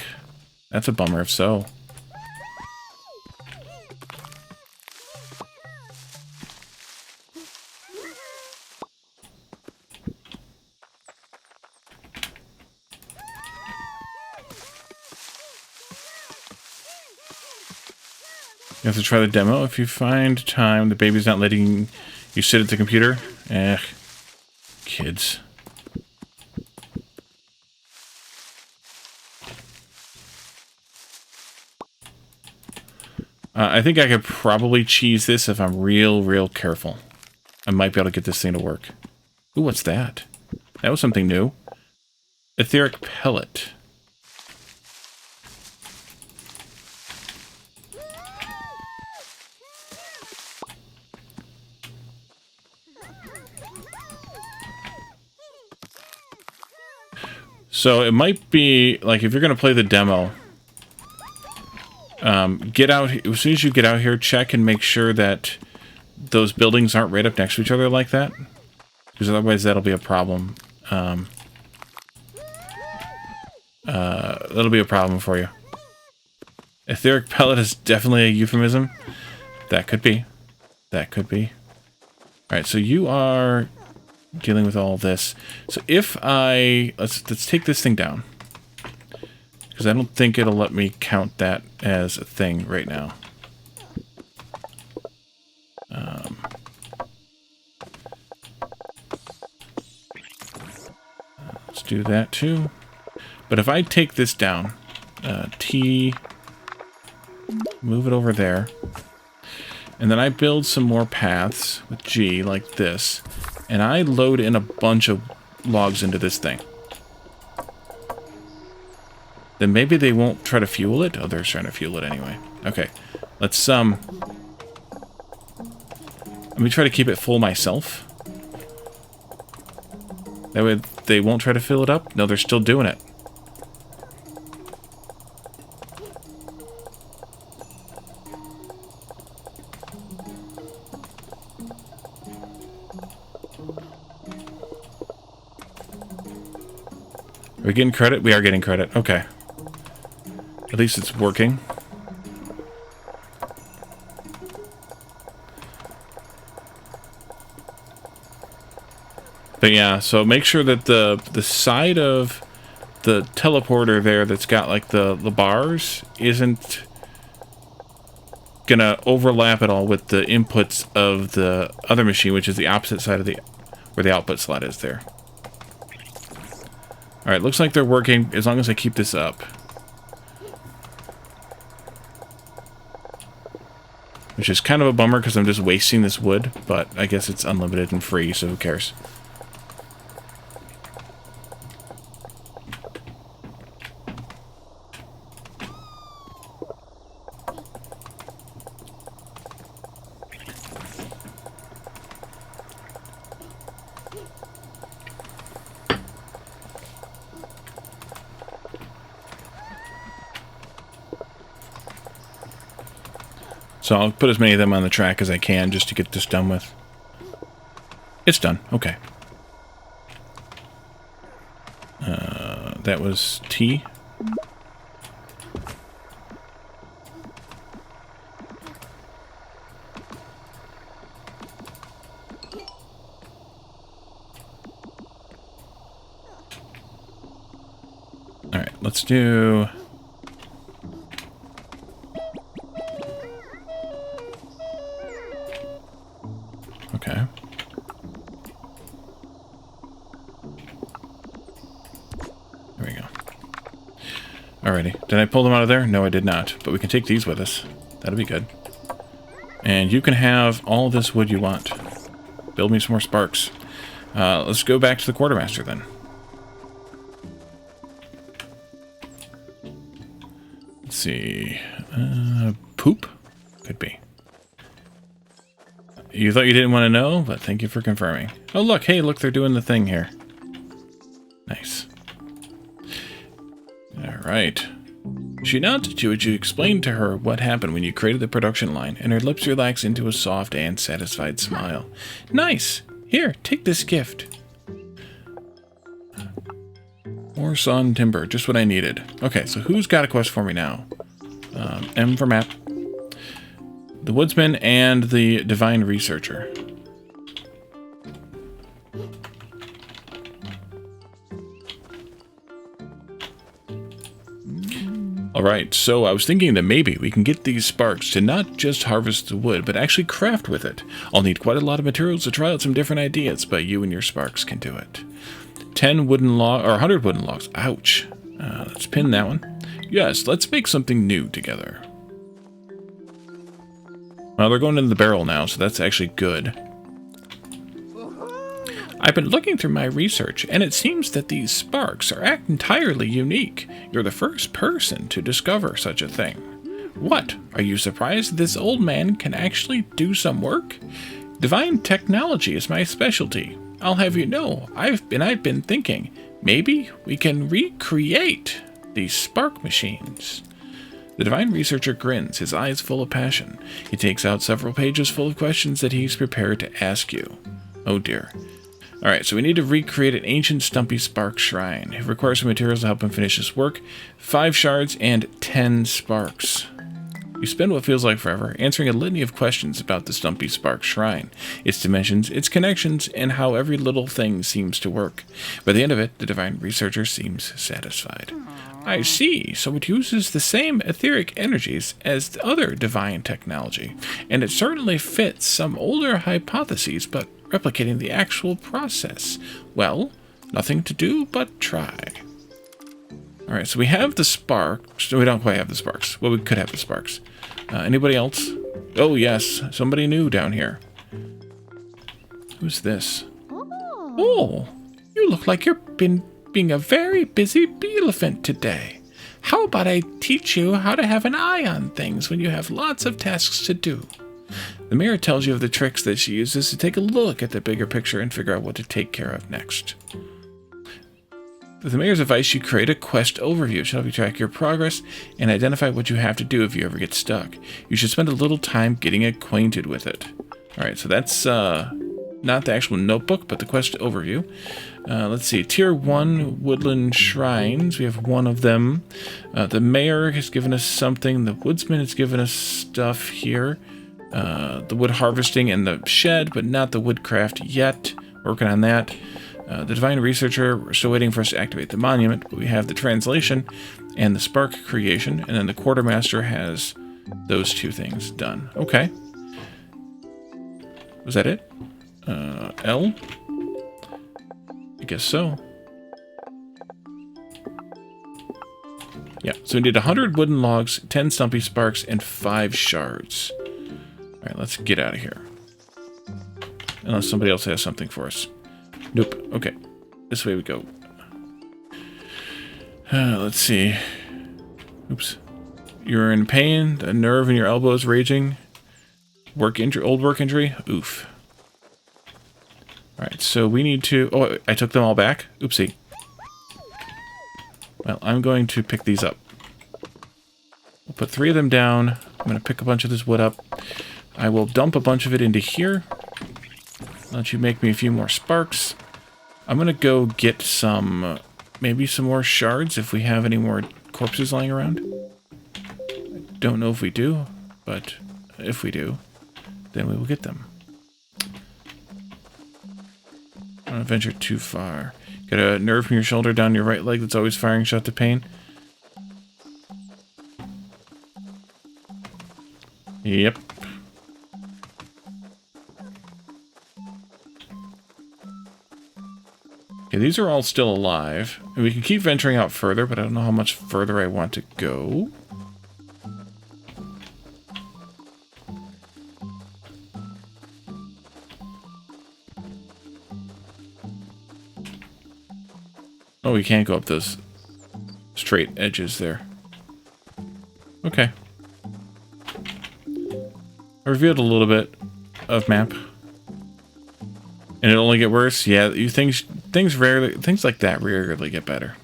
That's a bummer if so. You have to try the demo. If you find time, the baby's not letting you sit at the computer. Kids. I think I could probably cheese this if I'm real careful. I might be able to get this thing to work. Ooh, what's that? That was something new. Etheric pellet. as it might be, like, if you're going to play the demo, get out, as soon as you get out here, check and make sure that those buildings aren't right up next to each other like that. Because otherwise that'll be a problem. That'll be a problem for you. Etheric pellet is definitely a euphemism. That could be. That could be. Alright, so you are dealing with all this. So if I... Let's take this thing down. Because I don't think it'll let me count that as a thing right now. Let's do that too. But if I take this down, T, move it over there, and then I build some more paths with G like this, and I load in a bunch of logs into this thing, then maybe they won't try to fuel it. Oh, they're trying to fuel it anyway. Okay, let's let me try to keep it full myself. That way they won't try to fill it up. No, they're still doing it. Are we getting credit? We are getting credit. Okay. At least it's working. But yeah, so make sure that the side of the teleporter there that's got like the bars isn't gonna overlap at all with the inputs of the other machine, which is the opposite side of the where the output slot is there. Alright, looks like they're working as long as I keep this up. Which is kind of a bummer because I'm just wasting this wood, but I guess it's unlimited and free, so who cares? So I'll put as many of them on the track as I can just to get this done with. It's done. Okay. That was T. All right, let's do... Okay. There we go. Alrighty. Did I pull them out of there? No, I did not. But we can take these with us. That'll be good. And you can have all this wood you want. Build me some more sparks. Let's go back to the quartermaster then. Let's see. Poop? Could be. You thought you didn't want to know, but thank you for confirming. Oh, look. Hey, look, they're doing the thing here. Nice. All right. She nodded to you as you explained to her what happened when you created the production line, and her lips relaxed into a soft and satisfied smile. Nice. Here, take this gift. More sawn timber, just what I needed. Okay, so who's got a quest for me now? M for map. The Woodsman and the Divine Researcher. Alright, so I was thinking that maybe we can get these sparks to not just harvest the wood, but actually craft with it. I'll need quite a lot of materials to try out some different ideas, but you and your sparks can do it. 10 wooden logs, or 100 wooden logs. Ouch. Let's pin that one. Yes, let's make something new together. Well, they're going into the barrel now, so that's actually good. I've been looking through my research, and it seems that these sparks are entirely unique. You're the first person to discover such a thing. What? Are you surprised this old man can actually do some work? Divine technology is my specialty. I'll have you know, I've been thinking, maybe we can recreate these spark machines. The Divine Researcher grins, his eyes full of passion. He takes out several pages full of questions that he's prepared to ask you. Oh dear. Alright, so we need to recreate an ancient Stumpy Spark shrine. It requires some materials to help him finish this work. 5 shards and 10 sparks. You spend what feels like forever answering a litany of questions about the Stumpy Spark shrine, its dimensions, its connections, and how every little thing seems to work. By the end of it, the Divine Researcher seems satisfied. I see, so it uses the same etheric energies as the other divine technology, and it certainly fits some older hypotheses, but replicating the actual process. Well, nothing to do but try. Alright, so we have the sparks. No, we don't quite have the sparks. Well, we could have the sparks. Anybody else? Oh, yes, somebody new down here. Who's this? Oh, you look like you've been being a very busy bee elephant today. How about I teach you how to have an eye on things when you have lots of tasks to do? The mirror tells you of the tricks that she uses to take a look at the bigger picture and figure out what to take care of next. With the mayor's advice, you create a quest overview. It should help you track your progress and identify what you have to do if you ever get stuck. You should spend a little time getting acquainted with it. Alright, so that's not the actual notebook, but the quest overview. Let's see. Tier 1 woodland shrines. We have one of them. The mayor has given us something. The woodsman has given us stuff here. The wood harvesting and the shed, but not the woodcraft yet. Working on that. The divine researcher, we're still waiting for us to activate the monument, but we have the translation and the spark creation, and then the quartermaster has those two things done. Okay. Was that it? L? I guess so. Yeah, so we need 100 wooden logs, 10 stumpy sparks, and 5 shards. Alright, let's get out of here. Unless somebody else has something for us. Nope. Okay. This way we go. Let's see. Oops. You're in pain. The nerve in your elbow is raging. Old work injury. Oof. Alright, so we need to... Oh, I took them all back? Oopsie. Well, I'm going to pick these up. We'll put 3 of them down. I'm going to pick a bunch of this wood up. I will dump a bunch of it into here. Let you make me a few more sparks. I'm going to go get some... maybe some more shards if we have any more corpses lying around. I don't know if we do, but if we do, then we will get them. I don't want to venture too far. Got a nerve from your shoulder down your right leg that's always firing shot to pain. Yep. Okay, these are all still alive. And we can keep venturing out further, but I don't know how much further I want to go. Oh, we can't go up those straight edges there. Okay. I revealed a little bit of map. And it'll only get worse? Yeah, things like that rarely get better.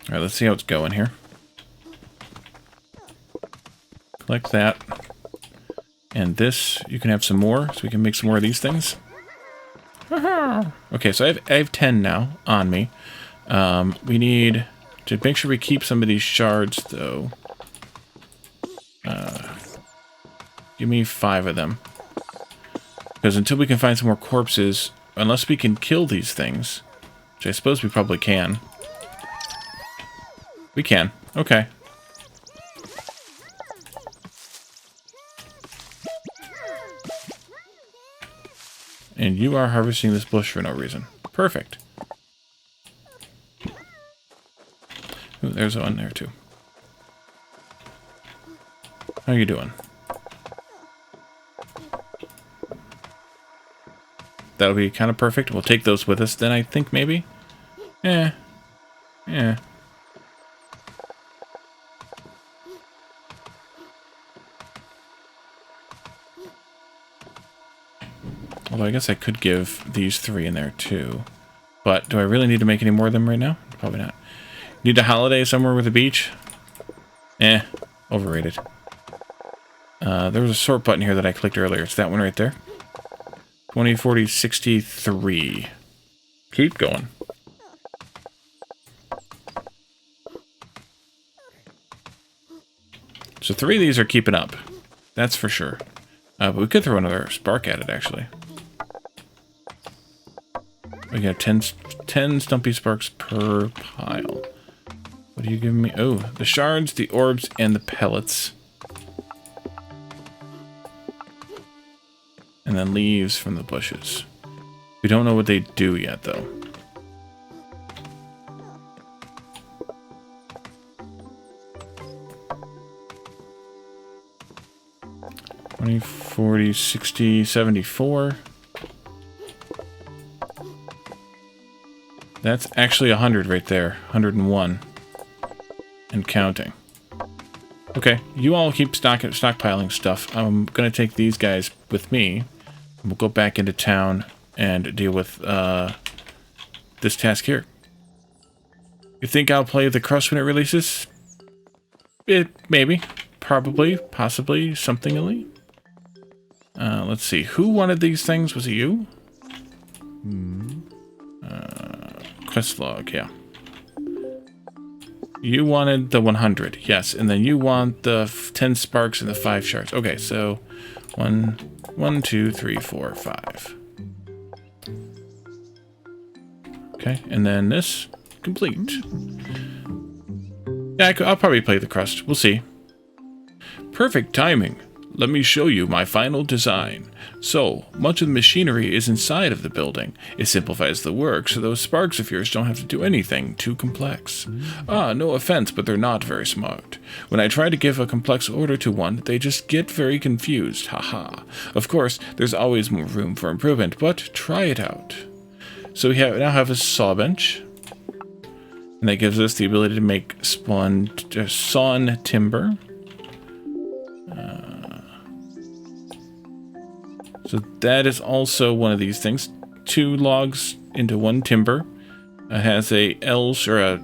Alright, let's see how it's going here. Collect that. And this, you can have some more, so we can make some more of these things. Okay, so I have 10 now on me. We need to make sure we keep some of these shards, though. Give me 5 of them. Because until we can find some more corpses, unless we can kill these things, which I suppose we probably can. We can. Okay. And you are harvesting this bush for no reason. Perfect. Ooh, there's one there too. How are you doing? That'll be kind of perfect. We'll take those with us then, I think, maybe? Yeah. Although I guess I could give these 3 in there too. But do I really need to make any more of them right now? Probably not. Need a holiday somewhere with a beach? Overrated. There was a sort button here that I clicked earlier. It's that one right there. 20, 40, 63. Keep going. So 3 of these are keeping up. That's for sure. But we could throw another spark at it, actually. We got 10 stumpy sparks per pile. What are you giving me? Oh, the shards, the orbs, and the pellets. And then leaves from the bushes. We don't know what they do yet, though. $20, $40, $60, $74. That's actually 100 right there. 101. And counting. Okay, you all keep stockpiling stuff. I'm going to take these guys with me. We'll go back into town and deal with this task here. You think I'll play the crust when it releases? Maybe. Probably, possibly, somethingly. Let's see. Who wanted these things? Was it you? Quest log, yeah. You wanted the 100, yes. And then you want the 10 sparks and the 5 shards. Okay, so 1, 2, 3, 4, 5. Okay, and then this, complete. Yeah, I'll probably play the crust. We'll see. Perfect timing. Let me show you my final design. So, much of the machinery is inside of the building. It simplifies the work, so those sparks of yours don't have to do anything too complex. No offense, but they're not very smart. When I try to give a complex order to one, they just get very confused. Haha. Of course, there's always more room for improvement, but try it out. So we now have a saw bench. And that gives us the ability to make sawn timber. So that is also one of these things. 2 logs into 1 timber. It has a L, or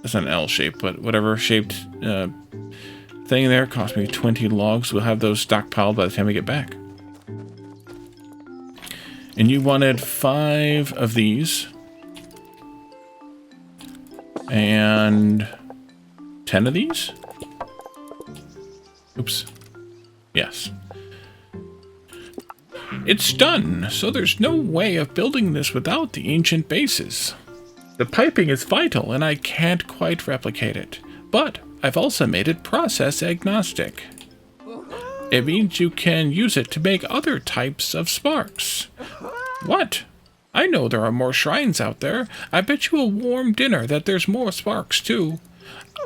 it's not an L shape, but whatever shaped thing there. Cost me 20 logs. We'll have those stockpiled by the time we get back. And you wanted 5 of these. And 10 of these? Oops. Yes. It's done, so there's no way of building this without the ancient bases. The piping is vital, and I can't quite replicate it. But I've also made it process agnostic. It means you can use it to make other types of sparks. What? I know there are more shrines out there. I bet you a warm dinner that there's more sparks, too.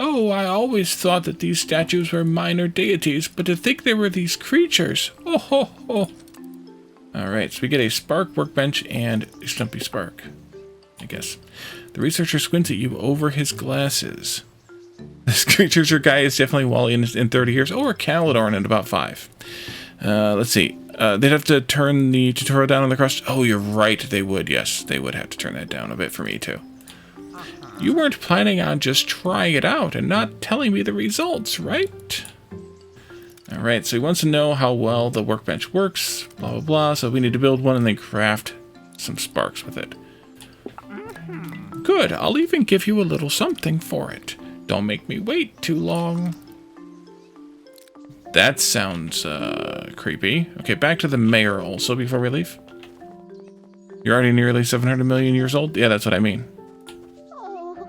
Oh, I always thought that these statues were minor deities, but to think they were these creatures. Oh, ho, ho. Alright, so we get a spark workbench and a stumpy spark, I guess. The researcher squints at you over his glasses. This creature's or guy is definitely Wally in 30 years, or Calidorn in about 5. Let's see. They'd have to turn the tutorial down on the crust. Oh, you're right, they would. Yes, they would have to turn that down a bit for me, too. You weren't planning on just trying it out and not telling me the results, right? Alright, so he wants to know how well the workbench works, blah, blah, blah. So we need to build one and then craft some sparks with it. Good, I'll even give you a little something for it. Don't make me wait too long. That sounds creepy. Okay, back to the mayor also before we leave. You're already nearly 700 million years old? Yeah, that's what I mean.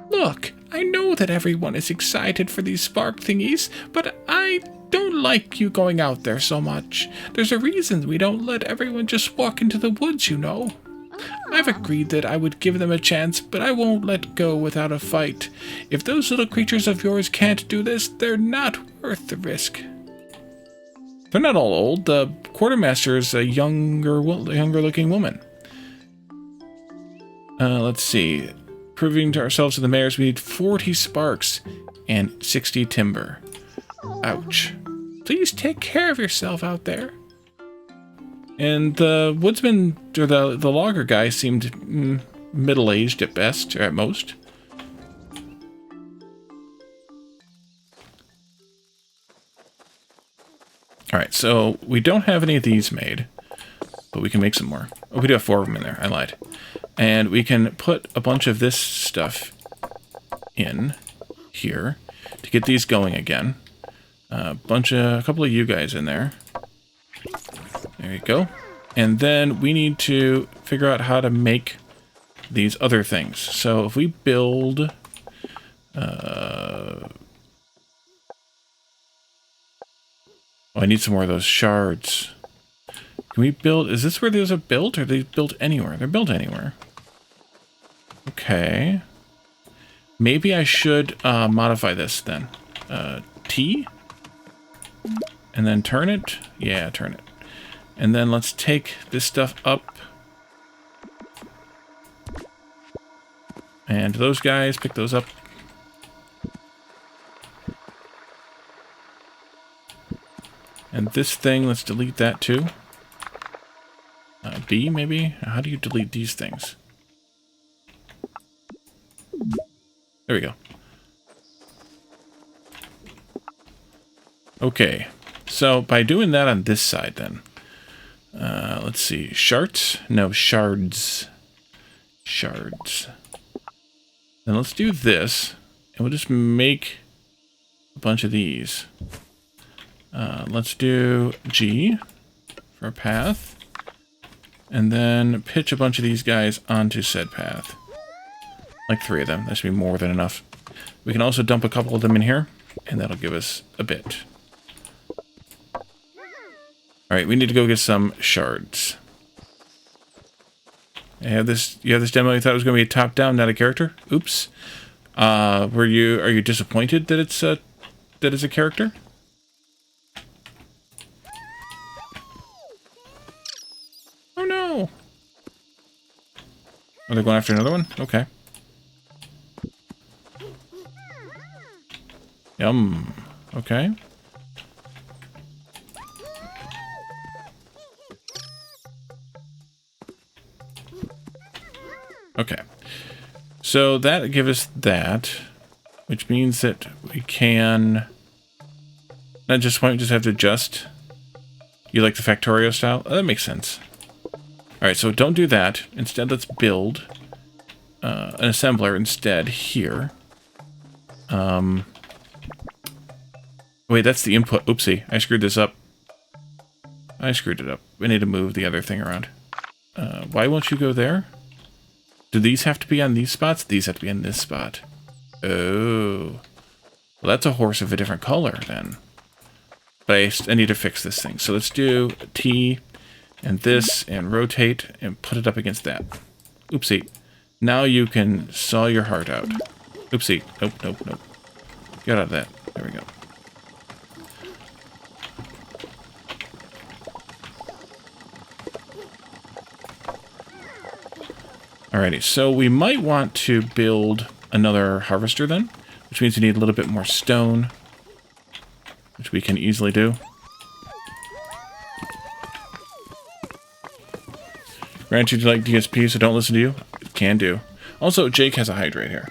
Look, I know that everyone is excited for these spark thingies, but I don't like you going out there so much. There's a reason we don't let everyone just walk into the woods, you know. I've agreed that I would give them a chance, but I won't let go without a fight. If those little creatures of yours can't do this, they're not worth the risk. They're not all old. The quartermaster is a younger looking woman. Let's see. Proving to ourselves and the mayors, we need 40 sparks and 60 timber. Ouch. Please take care of yourself out there. And the woodsman, or the logger guy, seemed middle-aged at best, or at most. Alright, so we don't have any of these made, but we can make some more. Oh, we do have 4 of them in there. I lied. And we can put a bunch of this stuff in here to get these going again. A couple of you guys in there. There you go. And then we need to figure out how to make these other things. So if we build... oh, I need some more of those shards. Can we build... Is this where those are built, or are they built anywhere? They're built anywhere. Okay. Maybe I should modify this then. T? And then turn it? Yeah, turn it. And then let's take this stuff up. And those guys, pick those up. And this thing, let's delete that too. B, maybe? How do you delete these things? There we go. Okay, so by doing that on this side then, let's see, shards? No, shards. Shards. Then let's do this, and we'll just make a bunch of these. Let's do G for a path, and then pitch a bunch of these guys onto said path. Like 3 of them. That should be more than enough. We can also dump a couple of them in here, and that'll give us a bit. Alright, we need to go get some shards. You have this demo, you thought it was going to be a top-down, not a character? Oops. Are you disappointed that it's a character? Oh no! Are they going after another one? Okay. Yum. Okay. Okay. So that gives us that, which means that we can not just have to adjust. You like the Factorio style? Oh, that makes sense. Alright, so don't do that. Instead, let's build an assembler instead here. Wait, that's the input. Oopsie, I screwed this up. I screwed it up. We need to move the other thing around. Why won't you go there? Do these have to be on these spots? These have to be on this spot. Oh. Well, that's a horse of a different color, then. But I need to fix this thing. So let's do T and this and rotate and put it up against that. Oopsie. Now you can saw your heart out. Oopsie. Nope, nope, nope. Get out of that. There we go. Alrighty, so we might want to build another harvester then, which means we need a little bit more stone, which we can easily do. Granted, you like DSP, so don't listen to you. Can do. Also, Jake has a hydrate here.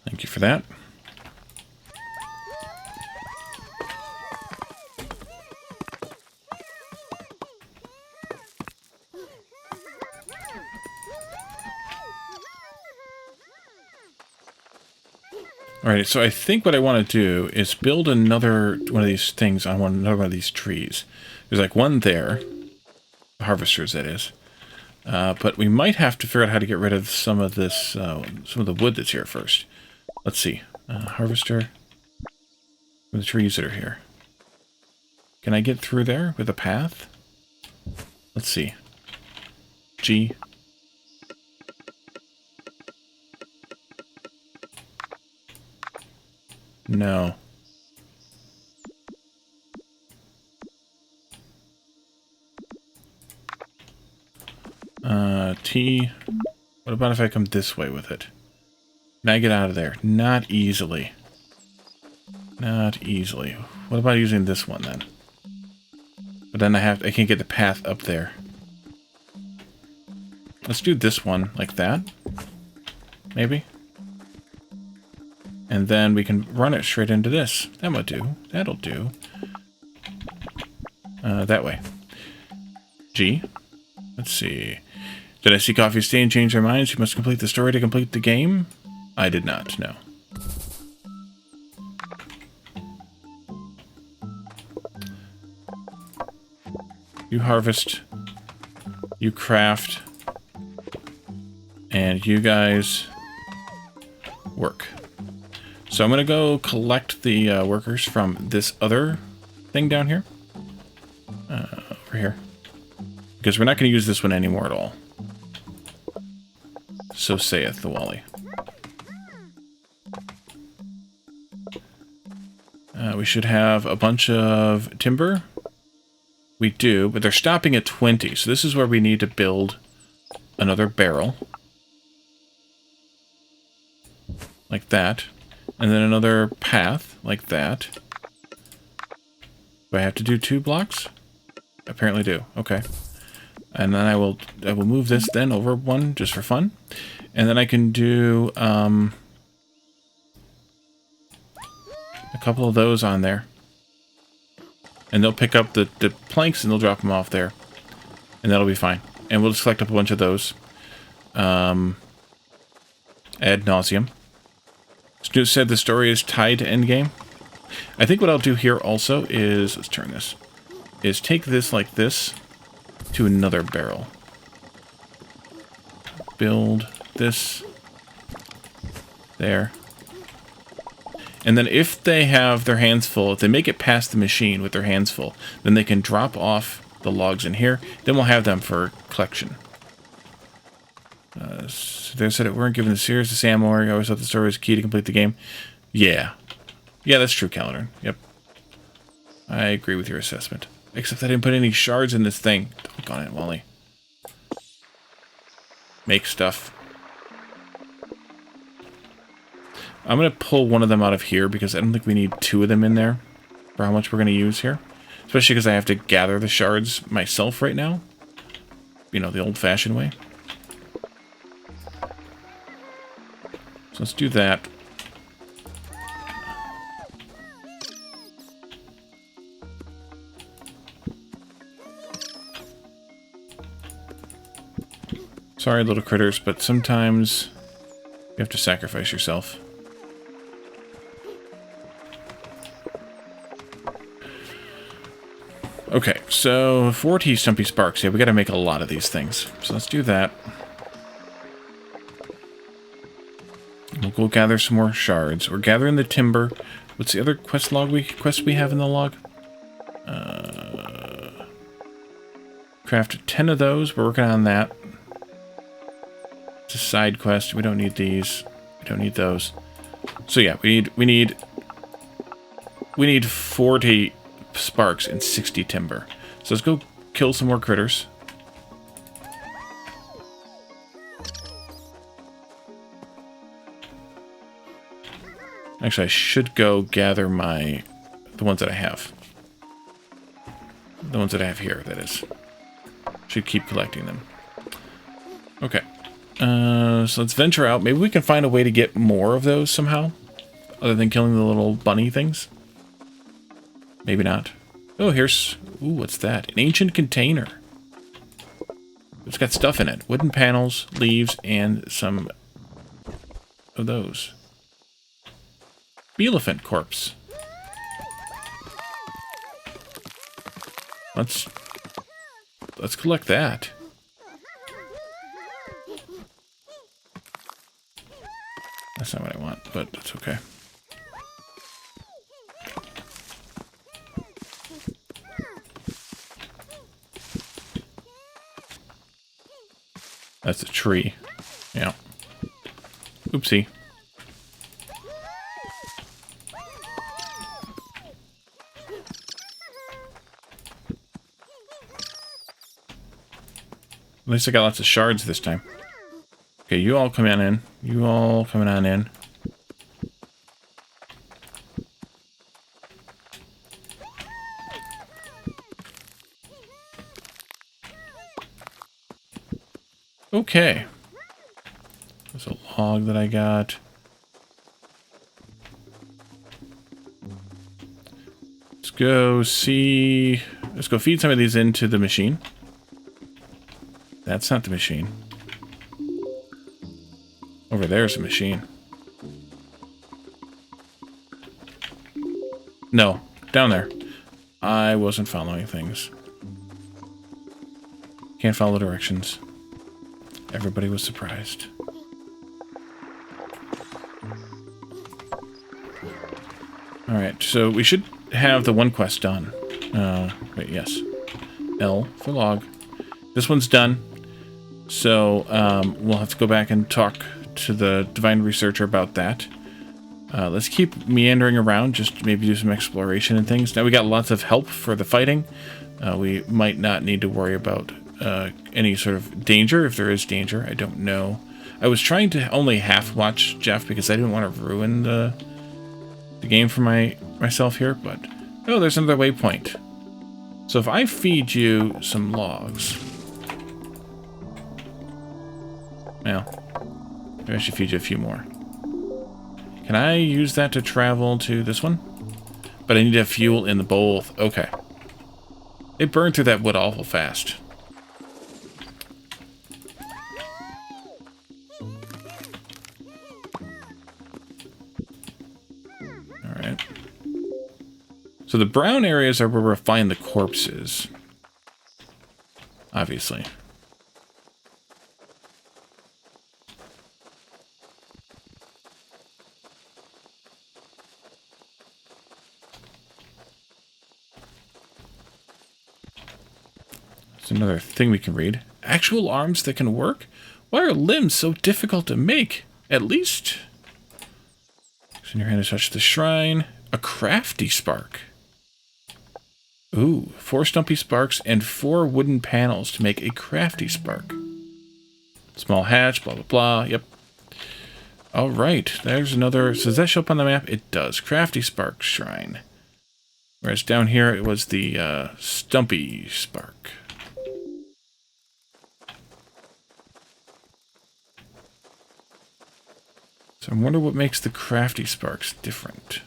Thank you for that. Alright, so I think what I want to do is build another one of these things on another one of these trees. There's like one there. Harvesters, that is. But we might have to figure out how to get rid of some of this, some of the wood that's here first. Let's see. Harvester. The trees that are here. Can I get through there with a path? Let's see. G. No. T. What about if I come this way with it? Can I get out of there? Not easily. Not easily. What about using this one then? But then I can't get the path up there. Let's do this one like that. Maybe. And then we can run it straight into this. That might do. That'll do. That way. G. Let's see. Did I see Coffee Stay and change their minds? You must complete the story to complete the game? I did not, no. You harvest. You craft. And you guys work. So I'm going to go collect the workers from this other thing down here. Over here. Because we're not going to use this one anymore at all. So saith the Wally. We should have a bunch of timber. We do, but they're stopping at 20. So this is where we need to build another barrel. Like that. And then another path, like that. Do I have to do 2 blocks? Apparently do. Okay. And then I will move this then over one, just for fun. And then I can do a couple of those on there. And they'll pick up the planks and they'll drop them off there. And that'll be fine. And we'll just collect up a bunch of those. Ad nauseum. Stu said the story is tied to endgame. I think what I'll do here also is, let's turn this, is take this like this to another barrel. Build this there. And then if they have their hands full, if they make it past the machine with their hands full, then they can drop off the logs in here. Then we'll have them for collection. So they said it weren't given the series to Sam Moore. I always thought the story was key to complete the game. Yeah. Yeah, that's true, Calendar. Yep. I agree with your assessment. Except I didn't put any shards in this thing. Doggone it, Wally. Make stuff. I'm going to pull one of them out of here because I don't think we need two of them in there for how much we're going to use here. Especially because I have to gather the shards myself right now. You know, the old-fashioned way. So let's do that. Sorry, little critters, but sometimes you have to sacrifice yourself. Okay, so 40 Stumpy Sparks. Yeah, we gotta make a lot of these things. So let's do that. We'll go gather some more shards. We're gathering the timber. What's the other quest we have in the log? Craft 10 of those. We're working on that. It's a side quest. We don't need these. We don't need those. So yeah, we need 40 sparks and 60 timber. So let's go kill some more critters. Actually, I should go gather the ones that I have. The ones that I have here, that is. Should keep collecting them. Okay. So let's venture out. Maybe we can find a way to get more of those somehow. Other than killing the little bunny things. Maybe not. Oh, here's... Ooh, what's that? An ancient container. It's got stuff in it. Wooden panels, leaves, and some of those. Elephant corpse. Let's collect that. That's not what I want, but that's okay. That's a tree. Yeah. Oopsie. At least I got lots of shards this time. Okay, you all come on in. You all coming on in. Okay. There's a log that I got. Let's go see... Let's go feed some of these into the machine. That's not the machine. Over there's a machine. No, down there. I wasn't following things. Can't follow directions. Everybody was surprised. Alright, so we should have the one quest done. Wait, yes. L for log. This one's done. So, we'll have to go back and talk to the Divine Researcher about that. Let's keep meandering around, just maybe do some exploration and things. Now we got lots of help for the fighting. We might not need to worry about any sort of danger, if there is danger. I don't know. I was trying to only half-watch Jeff because I didn't want to ruin the game for myself here, but... Oh, there's another waypoint. So if I feed you some logs... Well, Maybe I should feed you a few more. Can I use that to travel to this one? But I need to have fuel in the both. Okay. It burned through that wood awful fast. Alright. So the brown areas are where we'll find the corpses. Obviously. There's another thing we can read. Actual arms that can work? Why are limbs so difficult to make? At least... in your hand to touch the shrine. A crafty spark. Ooh, 4 stumpy sparks and 4 wooden panels to make a crafty spark. Small hatch, blah, blah, blah. Yep. Alright, there's another... so does that show up on the map? It does. Crafty spark shrine. Whereas down here it was the stumpy spark. So I wonder what makes the crafty sparks different.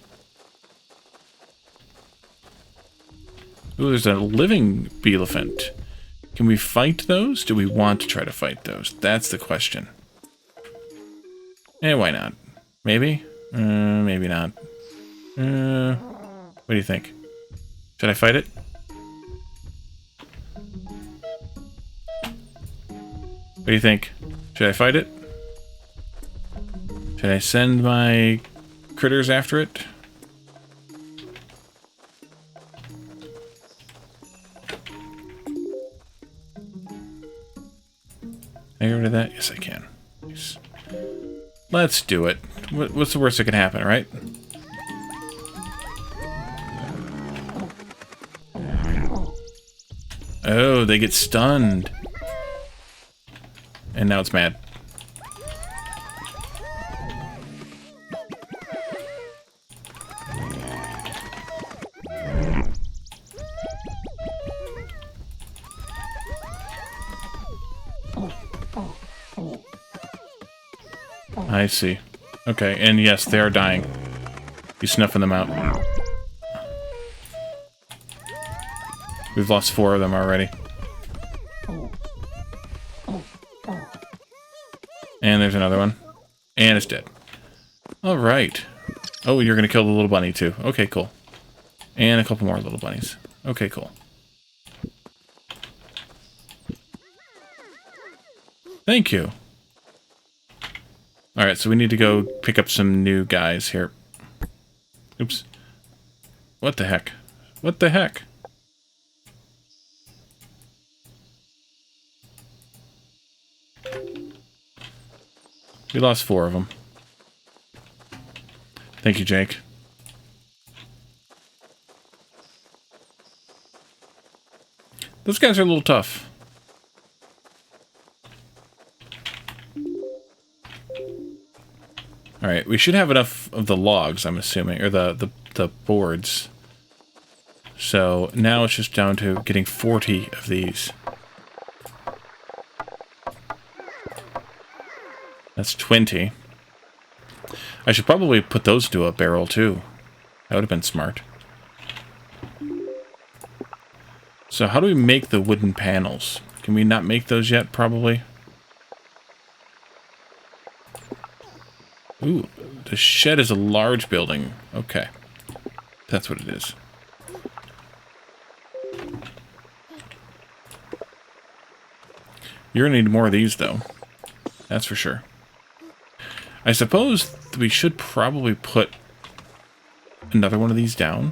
Ooh, there's a living elephant. Can we fight those? Do we want to try to fight those? That's the question. Eh, why not? Maybe? Maybe not. What do you think? Should I fight it? What do you think? Should I fight it? Should I send my critters after it? Can I get rid of that? Yes, I can. Nice. Let's do it. What's the worst that can happen, right? Oh, they get stunned. And now it's mad. I see. Okay, and yes, they are dying. You snuffing them out. We've lost 4 of them already. And there's another one. And it's dead. Alright. Oh, you're gonna kill the little bunny too. Okay, cool. And a couple more little bunnies. Okay, cool. Thank you. Alright, so we need to go pick up some new guys here. Oops. What the heck? What the heck? We lost 4 of them. Thank you, Jake. Those guys are a little tough. Alright, we should have enough of the logs, I'm assuming, or the boards. So now it's just down to getting 40 of these. That's 20. I should probably put those into a barrel too. That would have been smart. So how do we make the wooden panels? Can we not make those yet, probably? Ooh, the shed is a large building. Okay. That's what it is. You're gonna need more of these, though. That's for sure. I suppose we should probably put another one of these down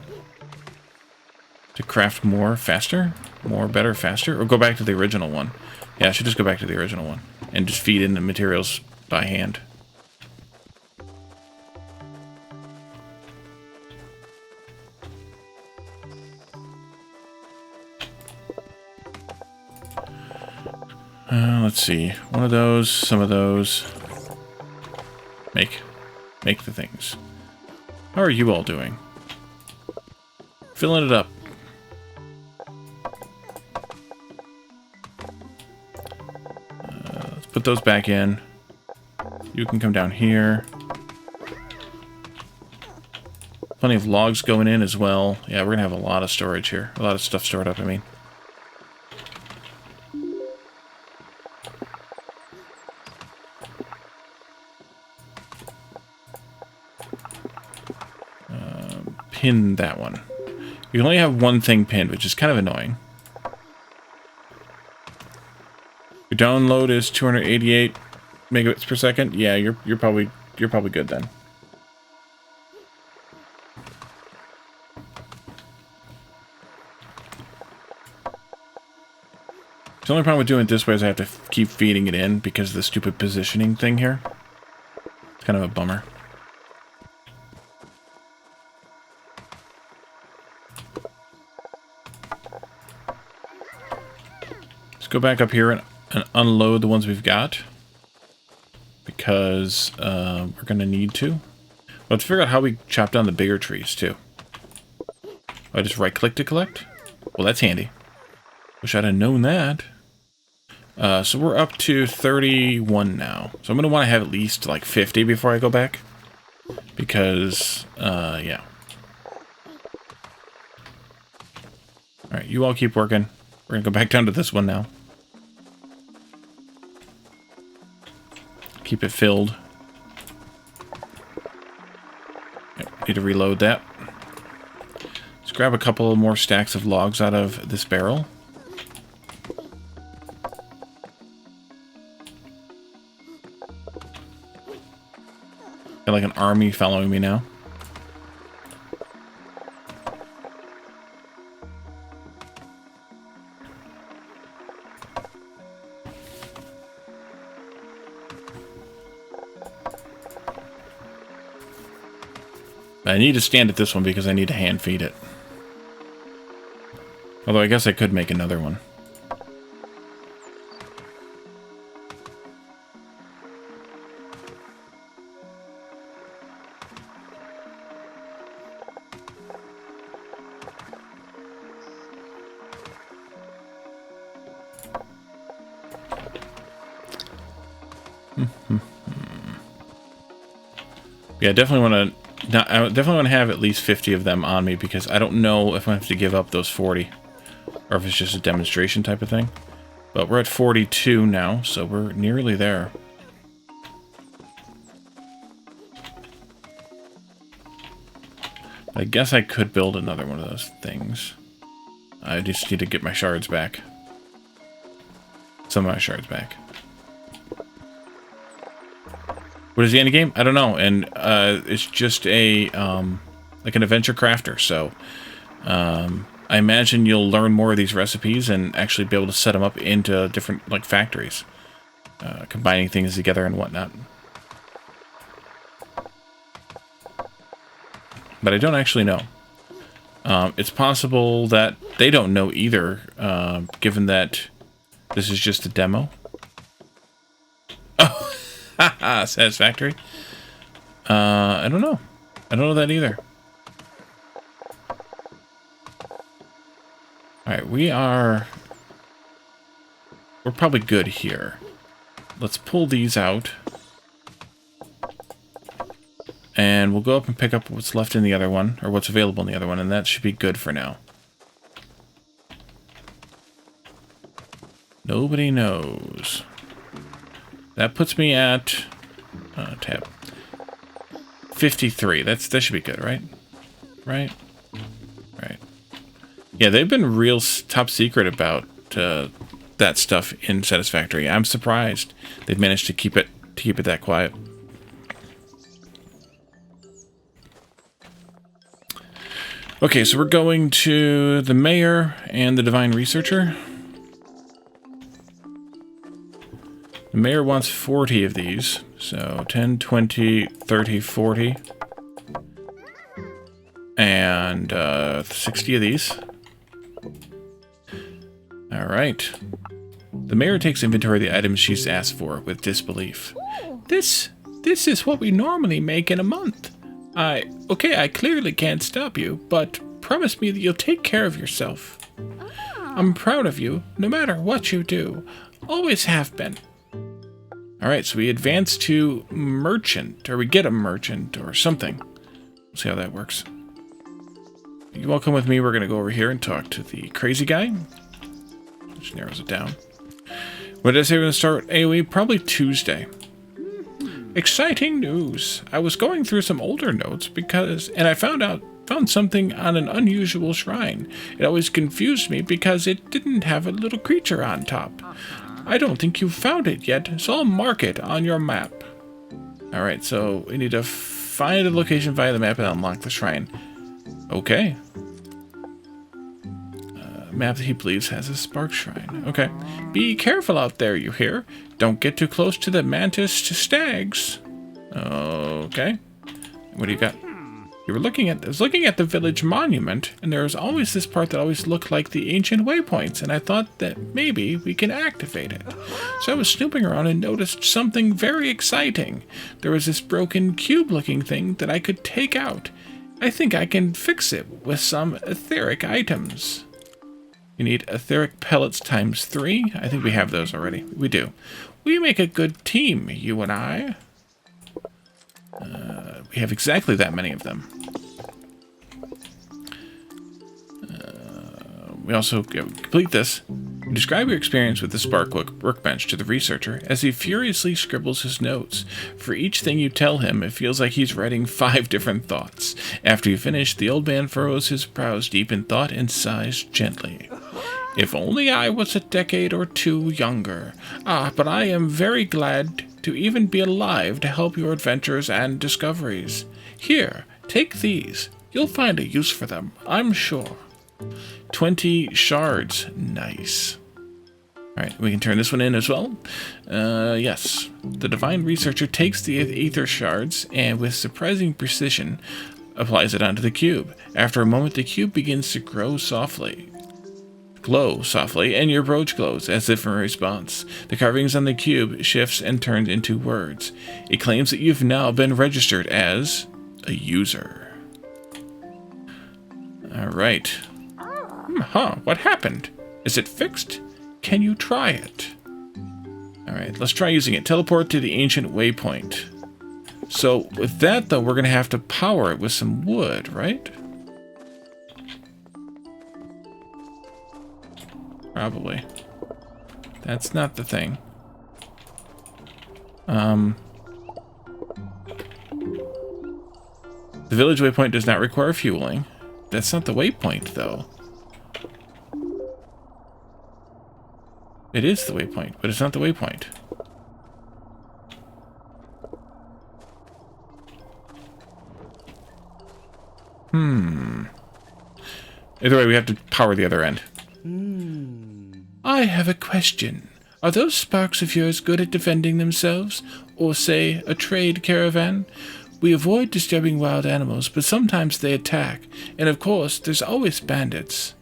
to craft more faster, more better faster, or go back to the original one. Yeah, I should just go back to the original one and just feed in the materials by hand. Let's see. One of those, some of those. Make the things. How are you all doing? Filling it up. Let's put those back in. You can come down here. Plenty of logs going in as well. Yeah, we're gonna have a lot of storage here. A lot of stuff stored up, I mean. Pin that one. You can only have one thing pinned, which is kind of annoying. Your download is 288 megabits per second. Yeah, you're probably good then. The only problem with doing it this way is I have to keep feeding it in because of the stupid positioning thing here. It's kind of a bummer. Let's go back up here and unload the ones we've got. Because we're going to need to. Let's figure out how we chop down the bigger trees too. I just right click to collect? Well, that's handy. Wish I'd have known that. So we're up to 31 now. So I'm going to want to have at least like 50 before I go back. Because, yeah. Alright, you all keep working. We're going to go back down to this one now. Keep it filled. Yep, need to reload that. Let's grab a couple more stacks of logs out of this barrel. Got like an army following me now. I need to stand at this one because I need to hand feed it. Although I guess I could make another one. Yeah, I definitely want to have at least 50 of them on me because I don't know if I have to give up those 40 or if it's just a demonstration type of thing. But we're at 42 now, so we're nearly there. I guess I could build another one of those things. I just need to get my shards back. Some of my shards back. What is the end game? I don't know, and it's just a like an adventure crafter. So I imagine you'll learn more of these recipes and actually be able to set them up into different like factories, combining things together and whatnot. But I don't actually know. It's possible that they don't know either, given that this is just a demo. Oh. Haha, satisfactory. I don't know. I don't know that either. Alright, we're probably good here. Let's pull these out. And we'll go up and pick up what's left in the other one, or what's available in the other one, and that should be good for now. Nobody knows. That puts me at tab 53. That should be good, right? Right. Yeah, they've been real top secret about that stuff in Satisfactory. I'm surprised they've managed to keep it that quiet. Okay, so we're going to the Mayor and the Divine Researcher. The Mayor wants 40 of these, so 10, 20, 30, 40, and 60 of these. Alright. The Mayor takes inventory of the items she's asked for with disbelief. This is what we normally make in a month. Okay, I clearly can't stop you, but promise me that you'll take care of yourself. I'm proud of you, no matter what you do. Always have been. Alright, so we advance to merchant, or we get a merchant, or something. We'll see how that works. You all come with me, we're going to go over here and talk to the crazy guy. Which narrows it down. What did I say we're going to start AoE? Probably Tuesday. Exciting news! I was going through some older notes and I found something on an unusual shrine. It always confused me because it didn't have a little creature on top. I don't think you've found it yet, so I'll mark it on your map. Alright, so we need to find a location via the map and unlock the shrine. Okay. Map that he believes has a spark shrine. Okay. Be careful out there, you hear? Don't get too close to the mantis stags. Okay. What do you got? I was looking at the village monument, and there was always this part that always looked like the ancient waypoints, and I thought that maybe we can activate it. So I was snooping around and noticed something very exciting. There was this broken cube-looking thing that I could take out. I think I can fix it with some etheric items. You need etheric pellets times 3. I think we have those already. We do. We make a good team, you and I. We have exactly that many of them. We also complete this. Describe your experience with the Spark workbench to the researcher as he furiously scribbles his notes. For each thing you tell him, it feels like he's writing 5 different thoughts. After you finish, the old man furrows his brows deep in thought and sighs gently. If only I was a decade or 2 younger. But I am very glad to even be alive to help your adventures and discoveries. Here, take these. You'll find a use for them, I'm sure. 20 shards. Nice. Alright, we can turn this one in as well. Yes. The divine researcher takes the ether shards and with surprising precision applies it onto the cube. After a moment, the cube begins to glow softly, and your brooch glows as if in response. The carvings on the cube shifts and turns into words. It claims that you've now been registered as a user. Alright. What happened? Is it fixed? Can you try it? Alright, let's try using it. Teleport to the ancient waypoint. So, with that though, we're going to have to power it with some wood, right? Probably. That's not the thing. The village waypoint does not require fueling. That's not the waypoint, though. It is the waypoint, but it's not the waypoint. Either way, we have to power the other end. I have a question. Are those sparks of yours good at defending themselves? Or, say, a trade caravan? We avoid disturbing wild animals, but sometimes they attack. And of course, there's always bandits.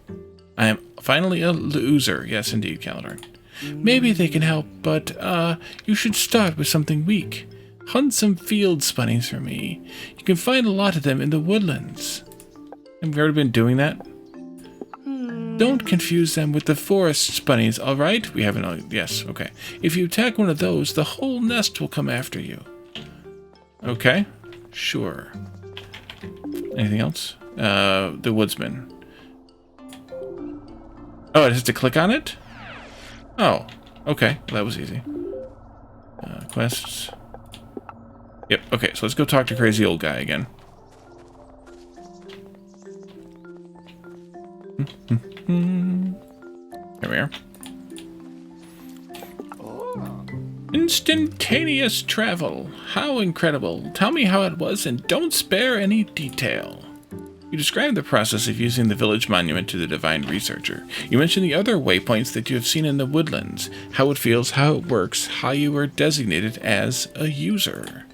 I am finally a loser. Yes, indeed, Caledon. Maybe they can help, but, you should start with something weak. Hunt some field spunnies for me. You can find a lot of them in the woodlands. Have we already been doing that? Don't confuse them with the forest spunnies, alright? We haven't... Yes, okay. If you attack one of those, the whole nest will come after you. Okay, sure. Anything else? The woodsman. Oh, it has to click on it? Oh, okay. Well, that was easy. Quests. Yep, okay, so let's go talk to crazy old guy again. Here we are. Instantaneous travel. How incredible. Tell me how it was and don't spare any detail. You described the process of using the village monument to the divine researcher. You mentioned the other waypoints that you have seen in the woodlands, how it feels, how it works, how you were designated as a user.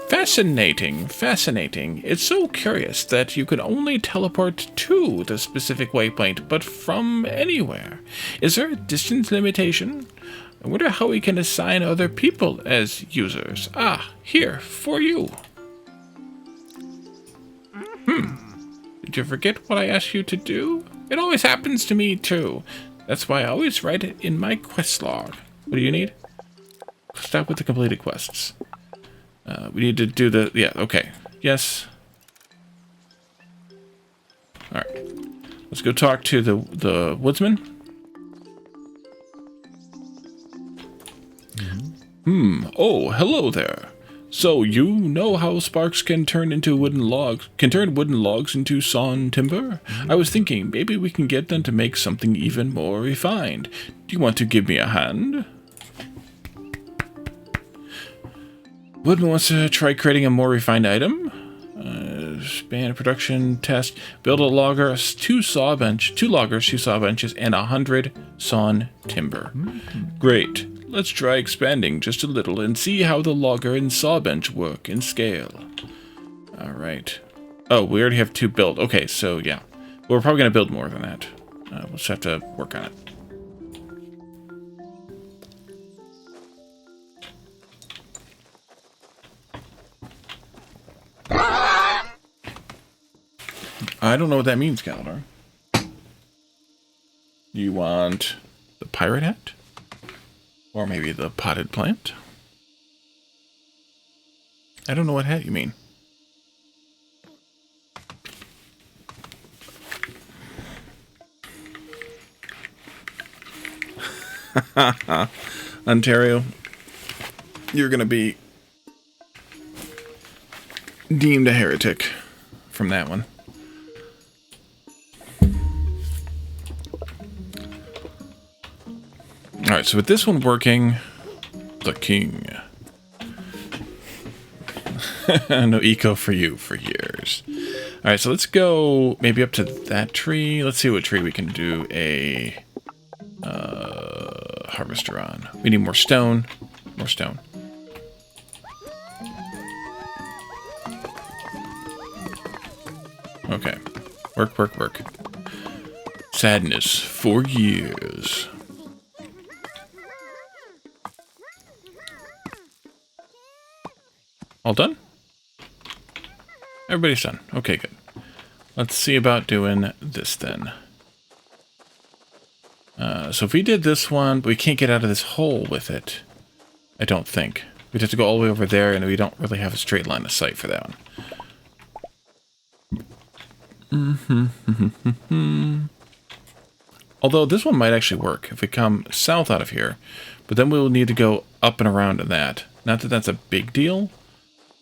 Fascinating, fascinating. It's so curious that you can only teleport to the specific waypoint, but from anywhere. Is there a distance limitation? I wonder how we can assign other people as users. Here, for you. Did you forget what I asked you to do? It always happens to me, too. That's why I always write it in my quest log. What do you need? stop with the completed quests. We need to do the... Yeah, okay. Yes. Alright. Let's go talk to the woodsman. Oh, hello there. So, you know how sparks can turn wooden logs into sawn timber? I was thinking maybe we can get them to make something even more refined. Do you want to give me a hand? Woodman wants to try creating a more refined item. Expand production test. Build a logger, two loggers, 2 saw benches, and 100 sawn timber. Great. Let's try expanding just a little and see how the logger and saw bench work in scale. Alright. Oh, we already have 2 built. Okay, so yeah. We're probably going to build more than that. We'll just have to work on it. I don't know what that means, Calidar. You want the pirate hat? Or maybe the potted plant? I don't know what hat you mean. Ontario, you're gonna be deemed a heretic from that one. Alright, so with this one working, the king. No eco for you for years. Alright, so let's go maybe up to that tree. Let's see what tree we can do a harvester on. We need more stone. More stone. Okay. Work, work, work. Sadness. 4 years. All done? Everybody's done. Okay, good. Let's see about doing this then. So if we did this one, but we can't get out of this hole with it, I don't think. We'd have to go all the way over there, and we don't really have a straight line of sight for that one. Although this one might actually work if we come south out of here, but then we'll need to go up and around in that. Not that that's a big deal,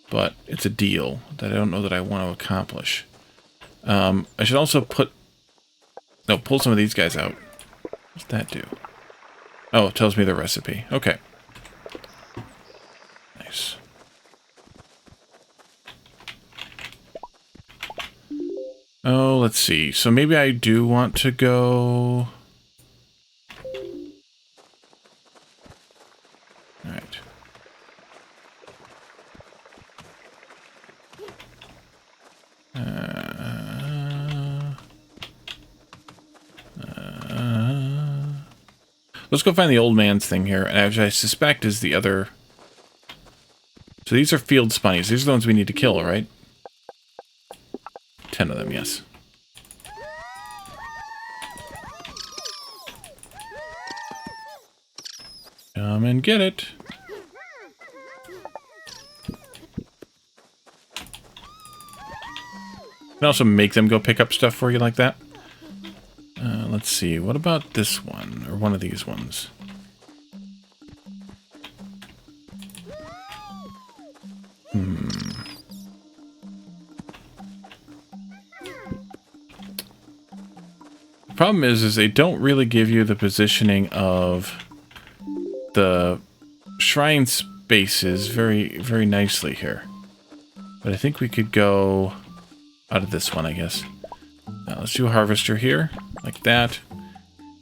but it's a deal that I don't know that I want to accomplish. I should also pull some of these guys out. What's that do? Oh, it tells me the recipe. Okay. Nice. Oh, let's see. So maybe I do want to go... Alright. Let's go find the old man's thing here, and which I suspect is the other... So these are field spunnies. These are the ones we need to kill, right? 10 of them, yes. Come and get it. You can also make them go pick up stuff for you like that. Let's see. What about this one? Or one of these ones? The problem is they don't really give you the positioning of the shrine spaces very, very nicely here. But I think we could go out of this one, I guess. Now let's do a harvester here, like that.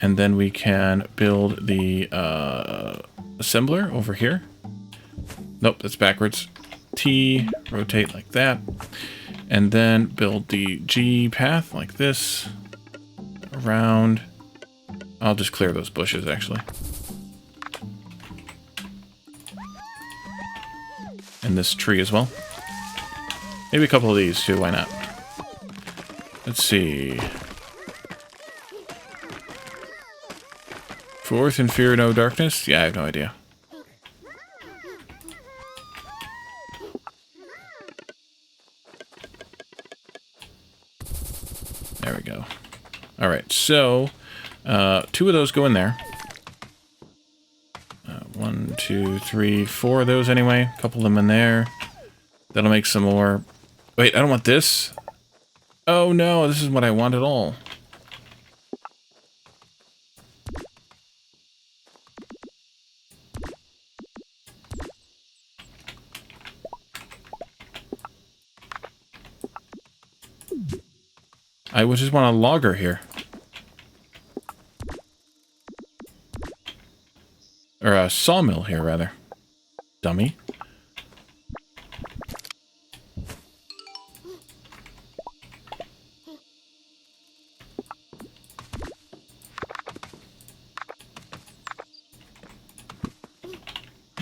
And then we can build the assembler over here. Nope, that's backwards. T, rotate like that. And then build the G path like this. Around. I'll just clear those bushes, actually. And this tree as well. Maybe a couple of these too, why not? Let's see. Fourth and fear no darkness? Yeah, I have no idea. There we go. All right, so 2 of those go in there. 1, 2, 3, 4 of those anyway. A couple of them in there. That'll make some more. Wait, I don't want this. Oh no, this is what I want at all. I would just want a logger here. Or a sawmill here, rather. Dummy.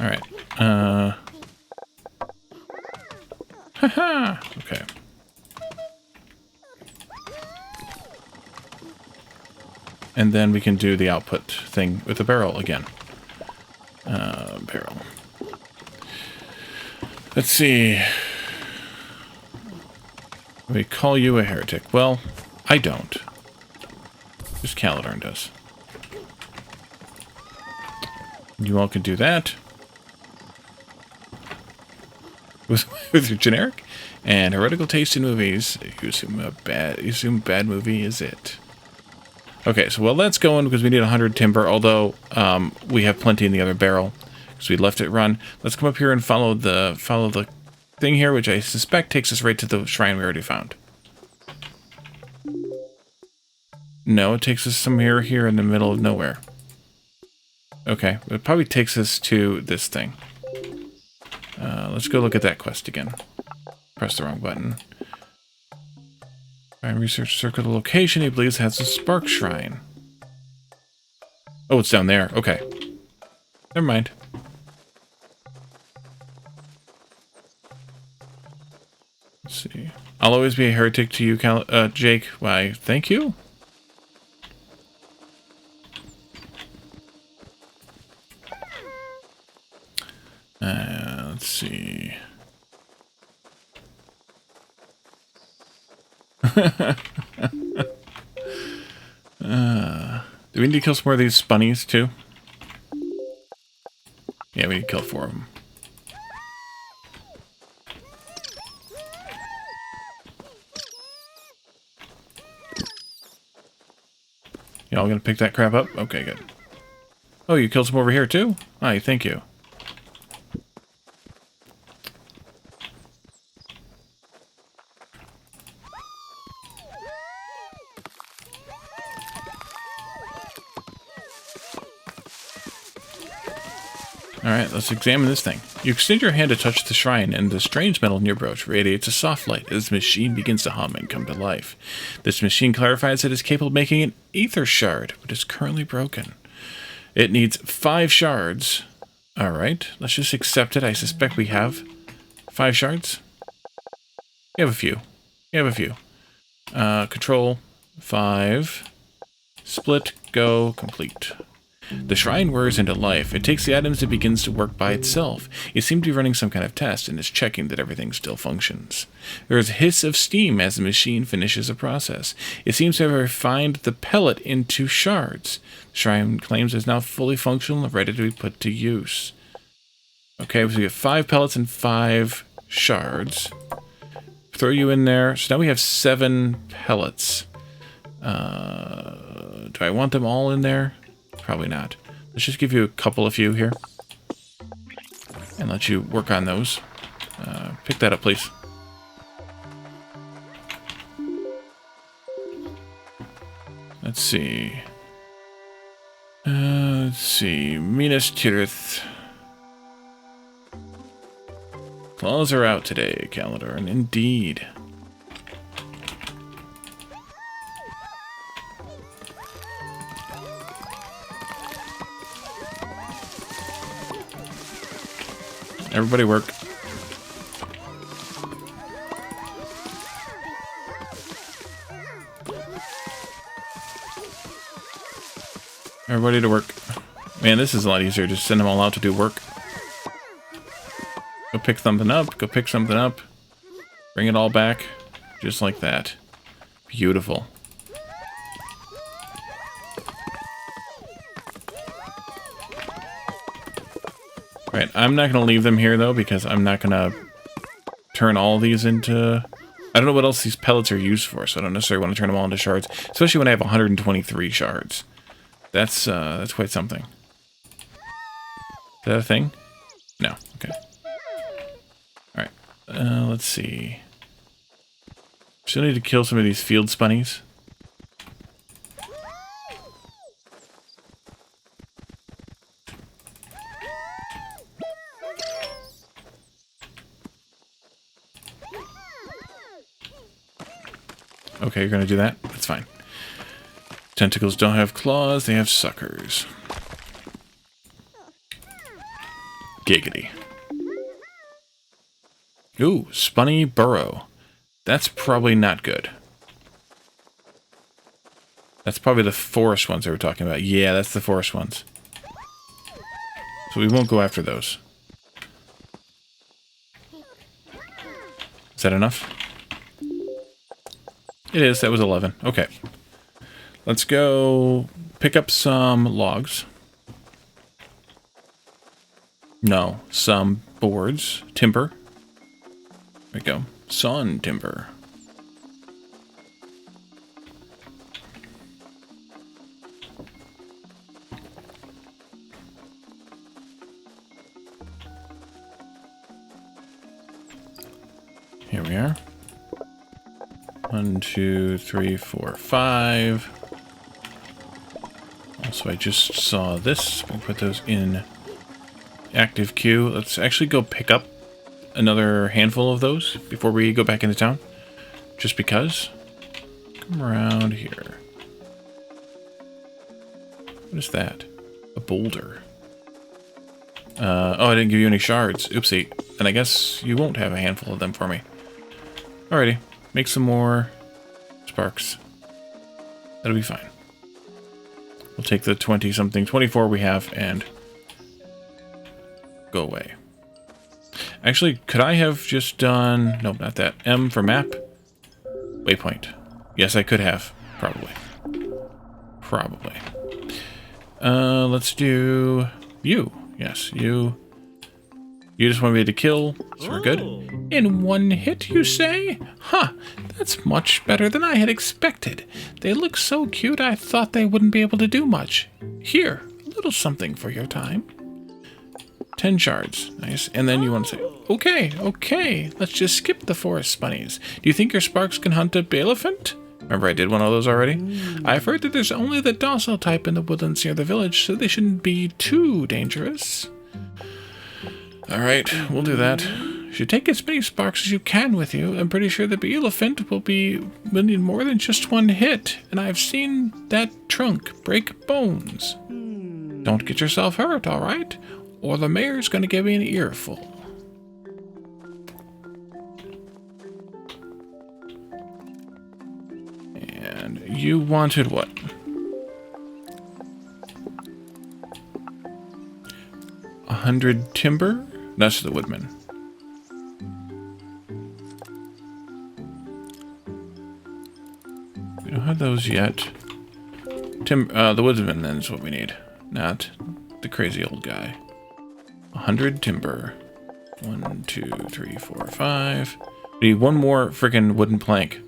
Alright. Haha! Okay. And then we can do the output thing with the barrel again. Barrel. Let's see. We call you a heretic. Well, I don't. Just Caladorn does. You all can do that. With your generic and heretical taste in movies, you assume bad movie is it. Okay, so well, let's go in because we need 100 timber, although we have plenty in the other barrel because we left it run. Let's come up here and follow the thing here, which I suspect takes us right to the shrine we already found. No, it takes us somewhere here in the middle of nowhere. Okay, it probably takes us to this thing. Let's go look at that quest again. Press the wrong button. Try and research circle the location he believes has a spark shrine. Oh, it's down there. Okay. Never mind. Let's see. I'll always be a heretic to you, Jake. Why, thank you. Let's see. Do we need to kill some more of these spunnies too? Yeah, we need to kill 4 of them. Y'all gonna pick that crap up? Okay, good. Oh, you killed some over here too? Hi, thank you. Alright, let's examine this thing. You extend your hand to touch the shrine, and the strange metal in your brooch radiates a soft light as the machine begins to hum and come to life. This machine clarifies it is capable of making an ether shard, but is currently broken. It needs 5 shards. Alright, let's just accept it. I suspect we have 5 shards. We have a few. We have a few. Control 5. Split, go, complete. The shrine whirs into life. It takes the items and begins to work by itself. It seems to be running some kind of test and is checking that everything still functions. There is a hiss of steam as the machine finishes a process. It seems to have refined the pellet into shards. The shrine claims it is now fully functional and ready to be put to use. Okay, so we have 5 pellets and 5 shards. Throw you in there. So now we have 7 pellets. Do I want them all in there? Probably not. Let's just give you a couple of few here. And let you work on those. Pick that up, please. Let's see. Let's see. Minas Tirith. Claws are out today, Caladorn. Indeed. Everybody work. Everybody to work. Man, this is a lot easier. Just send them all out to do work. Go pick something up. Go pick something up. Bring it all back. Just like that. Beautiful. Alright, I'm not going to leave them here, though, because I'm not going to turn all these into... I don't know what else these pellets are used for, so I don't necessarily want to turn them all into shards, especially when I have 123 shards. That's quite something. Is that a thing? No. Okay. Alright. Let's see. Still need to kill some of these field spunnies. Okay, you're gonna do that? That's fine. Tentacles don't have claws, they have suckers. Giggity. Ooh, spunny burrow. That's probably not good. That's probably the forest ones they were talking about. Yeah, that's the forest ones. So we won't go after those. Is that enough? It is. That was 11. Okay. Let's go pick up some logs. No, some boards. Timber. There we go. Sawn timber. Here we are. 1, 2, 3, 4, 5. Also, I just saw this. We'll put those in active queue. Let's actually go pick up another handful of those before we go back into town. Just because. Come around here. What is that? A boulder. Oh, I didn't give you any shards. Oopsie. Then I guess you won't have a handful of them for me. Alrighty. Make some more sparks. That'll be fine. We'll take the 20-something, 24 we have, and go away. Actually, could I have just done... Nope, not that. M for map. Waypoint. Yes, I could have. Probably. Probably. Let's do you. Yes, you. You just want me to kill, so we're good. In one hit, you say? Huh, that's much better than I had expected. They look so cute, I thought they wouldn't be able to do much. Here, a little something for your time. 10 shards. Nice. And then you want to say, okay, let's just skip the forest bunnies. Do you think your sparks can hunt a elephant? Remember I did one of those already? I've heard that there's only the docile type in the woodlands near the village, so they shouldn't be too dangerous. Alright, we'll do that. You should take as many sparks as you can with you. I'm pretty sure the bee elephant will need more than just one hit, and I've seen that trunk break bones. Don't get yourself hurt, alright? Or the mayor's gonna give me an earful. And you wanted what? 100 timber? That's the woodman. We don't have those yet. The woodman then is what we need, not the crazy old guy. 100 timber. 1, 2, 3, 4, 5. We need one more freaking wooden plank.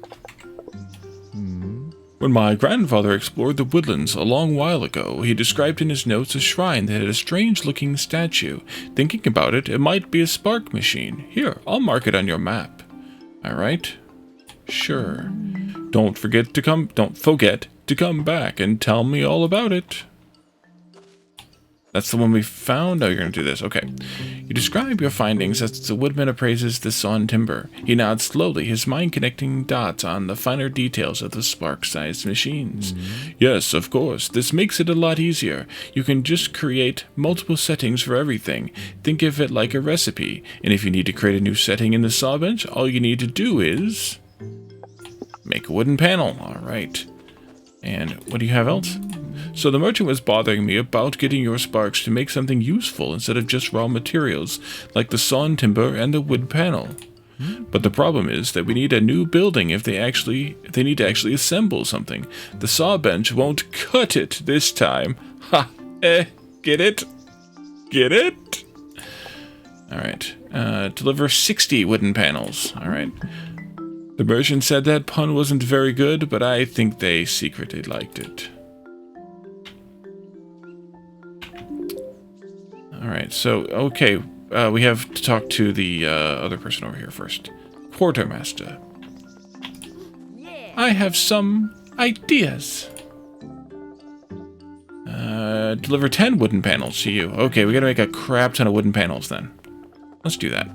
When my grandfather explored the woodlands a long while ago, he described in his notes a shrine that had a strange-looking statue. Thinking about it, it might be a spark machine. Here, I'll mark it on your map. Alright? Sure. Don't forget to come back and tell me all about it. That's the one we found? Oh, you're going to do this. Okay. You describe your findings as the woodman appraises the sawn timber. He nods slowly, his mind connecting dots on the finer details of the spark-sized machines. Yes, of course. This makes it a lot easier. You can just create multiple settings for everything. Think of it like a recipe. And if you need to create a new setting in the saw bench, all you need to do is make a wooden panel. All right. And what do you have else? So the merchant was bothering me about getting your sparks to make something useful instead of just raw materials, like the sawn timber and the wood panel. But the problem is that we need a new building if they need to actually assemble something. The saw bench won't cut it this time. Ha! Get it? Get it? Alright. Deliver 60 wooden panels. Alright. The merchant said that pun wasn't very good, but I think they secretly liked it. Alright, so, okay. We have to talk to the other person over here first. Quartermaster. I have some ideas. Deliver 10 wooden panels to you. Okay, we gotta make a crap ton of wooden panels then. Let's do that.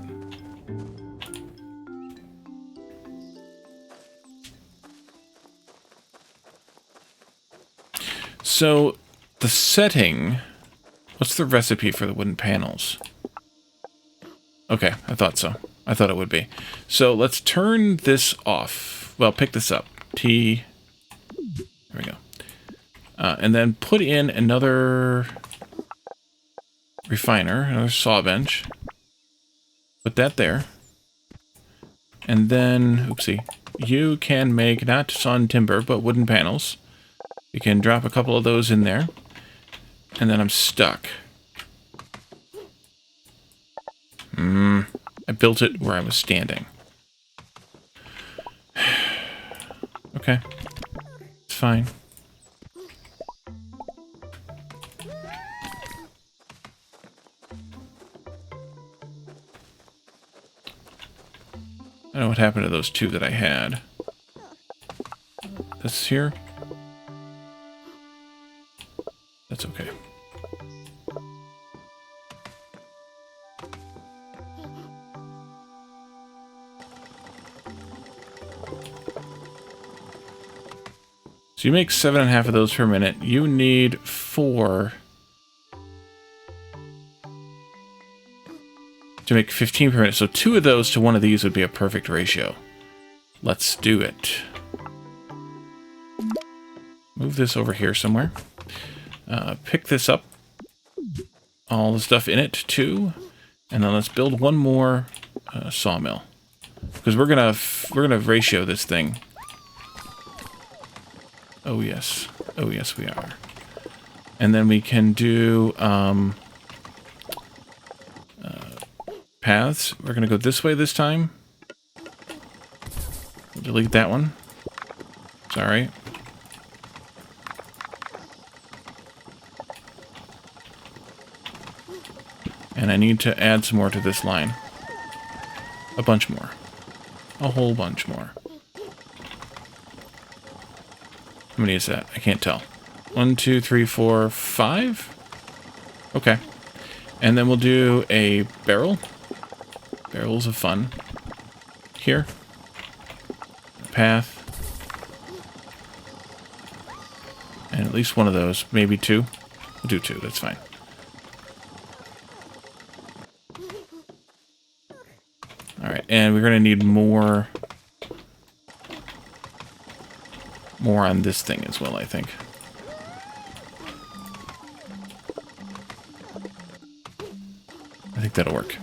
So, the setting... What's the recipe for the wooden panels? Okay, I thought so. I thought it would be. So, let's turn this off. Well, pick this up. T... There we go. And then put in another refiner, another saw bench. Put that there. And then, oopsie, you can make not sawn timber, but wooden panels. You can drop a couple of those in there. And then I'm stuck. I built it where I was standing. Okay. It's fine. I don't know what happened to those two that I had. This here? That's okay. So you make 7.5 of those per minute. You need 4 to make 15 per minute. So 2 of those to 1 of these would be a perfect ratio. Let's do it. Move this over here somewhere. Pick this up. All the stuff in it too. And then let's build one more sawmill. Because we're gonna ratio this thing. Oh yes. Oh yes we are. And then we can do paths. We're gonna go this way this time. We'll delete that one. Sorry. And I need to add some more to this line. A bunch more. A whole bunch more. How many is that? I can't tell. 1, 2, 3, 4, 5? Okay. And then we'll do a barrel. Barrels of fun. Here. A path. And at least one of those. Maybe 2. We'll do 2. That's fine. Alright, and we're going to need more on this thing as well, I think. I think that'll work.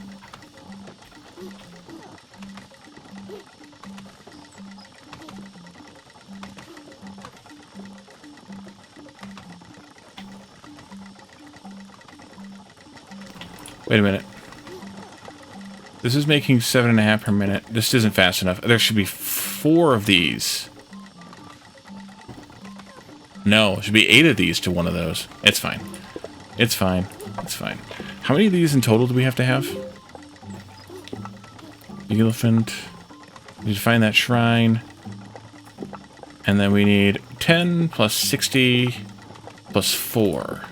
Wait a minute. This is making 7.5 per minute. This isn't fast enough. There should be 4 of these. No, it should be 8 of these to 1 of those. It's fine. It's fine. It's fine. How many of these in total do we have to have? The elephant. We need to find that shrine. And then we need 10 plus 60 plus 4.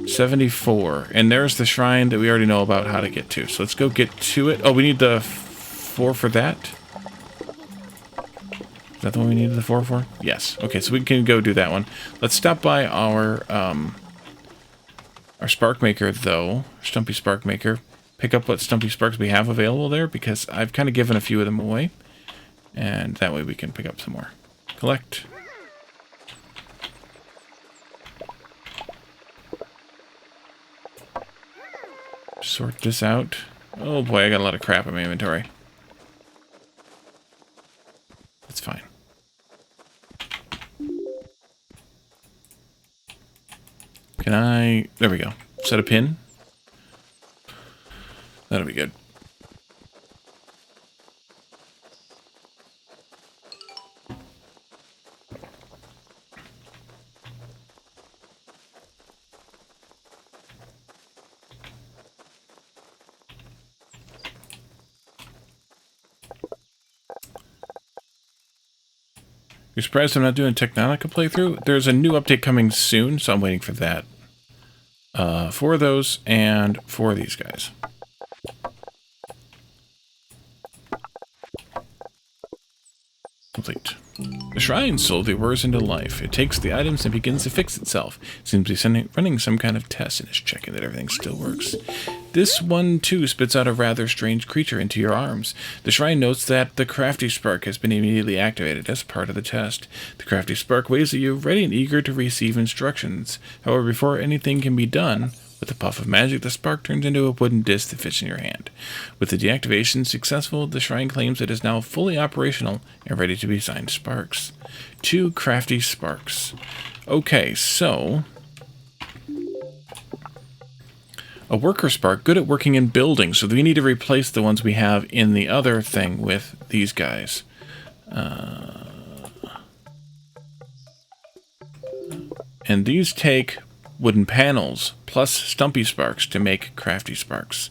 74. And there's the shrine that we already know about how to get to. So let's go get to it. Oh, we need the 4 for that? Is that the one we needed the 4 for? Yes. Okay, so we can go do that one. Let's stop by our spark maker, though. Stumpy spark maker. Pick up what Stumpy sparks we have available there, because I've kind of given a few of them away. And that way we can pick up some more. Collect. Sort this out. Oh boy, I got a lot of crap in my inventory. That's fine. Can I... There we go. Set a pin. That'll be good. You're surprised I'm not doing Technonica playthrough? There's a new update coming soon, so I'm waiting for that. For those and for these guys. Complete. The shrine slowly whirs into life. It takes the items and begins to fix itself. It seems to be running some kind of test and is checking that everything still works. This one, too, spits out a rather strange creature into your arms. The shrine notes that the crafty spark has been immediately activated as part of the test. The crafty spark waves at you, ready and eager to receive instructions. However, before anything can be done, with a puff of magic, the spark turns into a wooden disc that fits in your hand. With the deactivation successful, the shrine claims it is now fully operational and ready to be assigned sparks. 2 crafty sparks. Okay, so a worker spark, good at working in buildings, so we need to replace the ones we have in the other thing with these guys. And these take wooden panels plus stumpy sparks to make crafty sparks.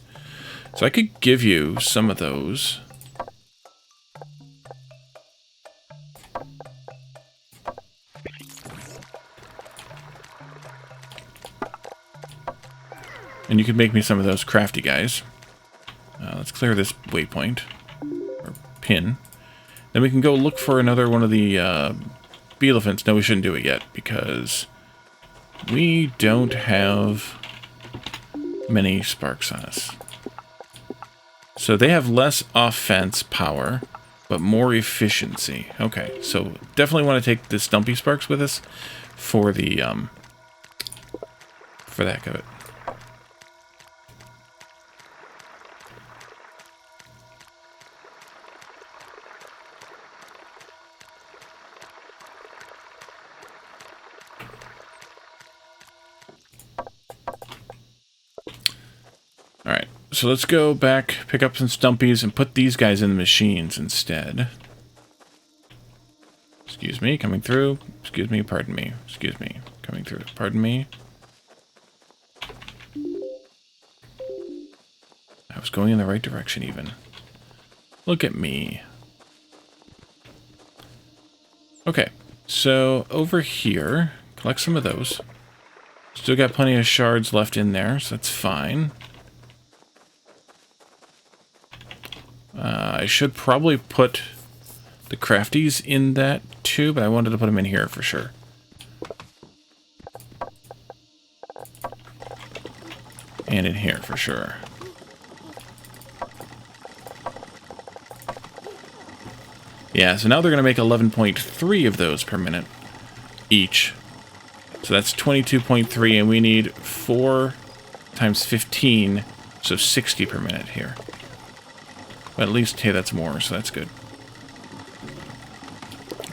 So I could give you some of those. And you could make me some of those crafty guys. Let's clear this waypoint. Or pin. Then we can go look for another one of the bee elephants. No, we shouldn't do it yet because we don't have many sparks on us. So they have less offense power, but more efficiency. Okay, so definitely want to take the stumpy sparks with us for the for the heck of it. Alright, so let's go back, pick up some stumpies, and put these guys in the machines instead. Excuse me, coming through. Excuse me, pardon me. Excuse me, coming through. Pardon me. I was going in the right direction even. Look at me. Okay, so over here, collect some of those. Still got plenty of shards left in there, so that's fine. I should probably put the crafties in that too, but I wanted to put them in here for sure. And in here for sure. Yeah, so now they're going to make 11.3 of those per minute each. So that's 22.3, and we need 4 times 15, so 60 per minute here. But at least, hey, that's more, so that's good.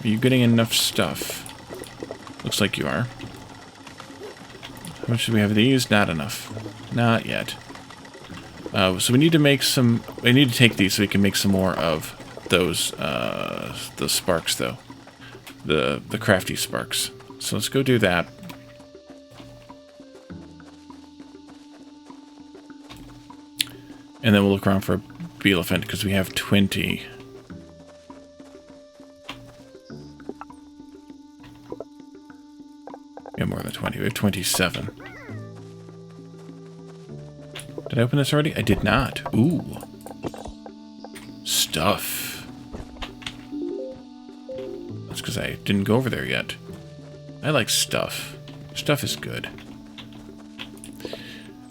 Are you getting enough stuff? Looks like you are. How much do we have of these? Not enough. Not yet. So we need to make some... We need to take these so we can make some more of those sparks, though. The crafty sparks. So let's go do that. And then we'll look around for a bee elephant, because we have 20. We have more than 20. We have 27. Did I open this already? I did not. Ooh. Stuff. That's because I didn't go over there yet. I like stuff. Stuff is good.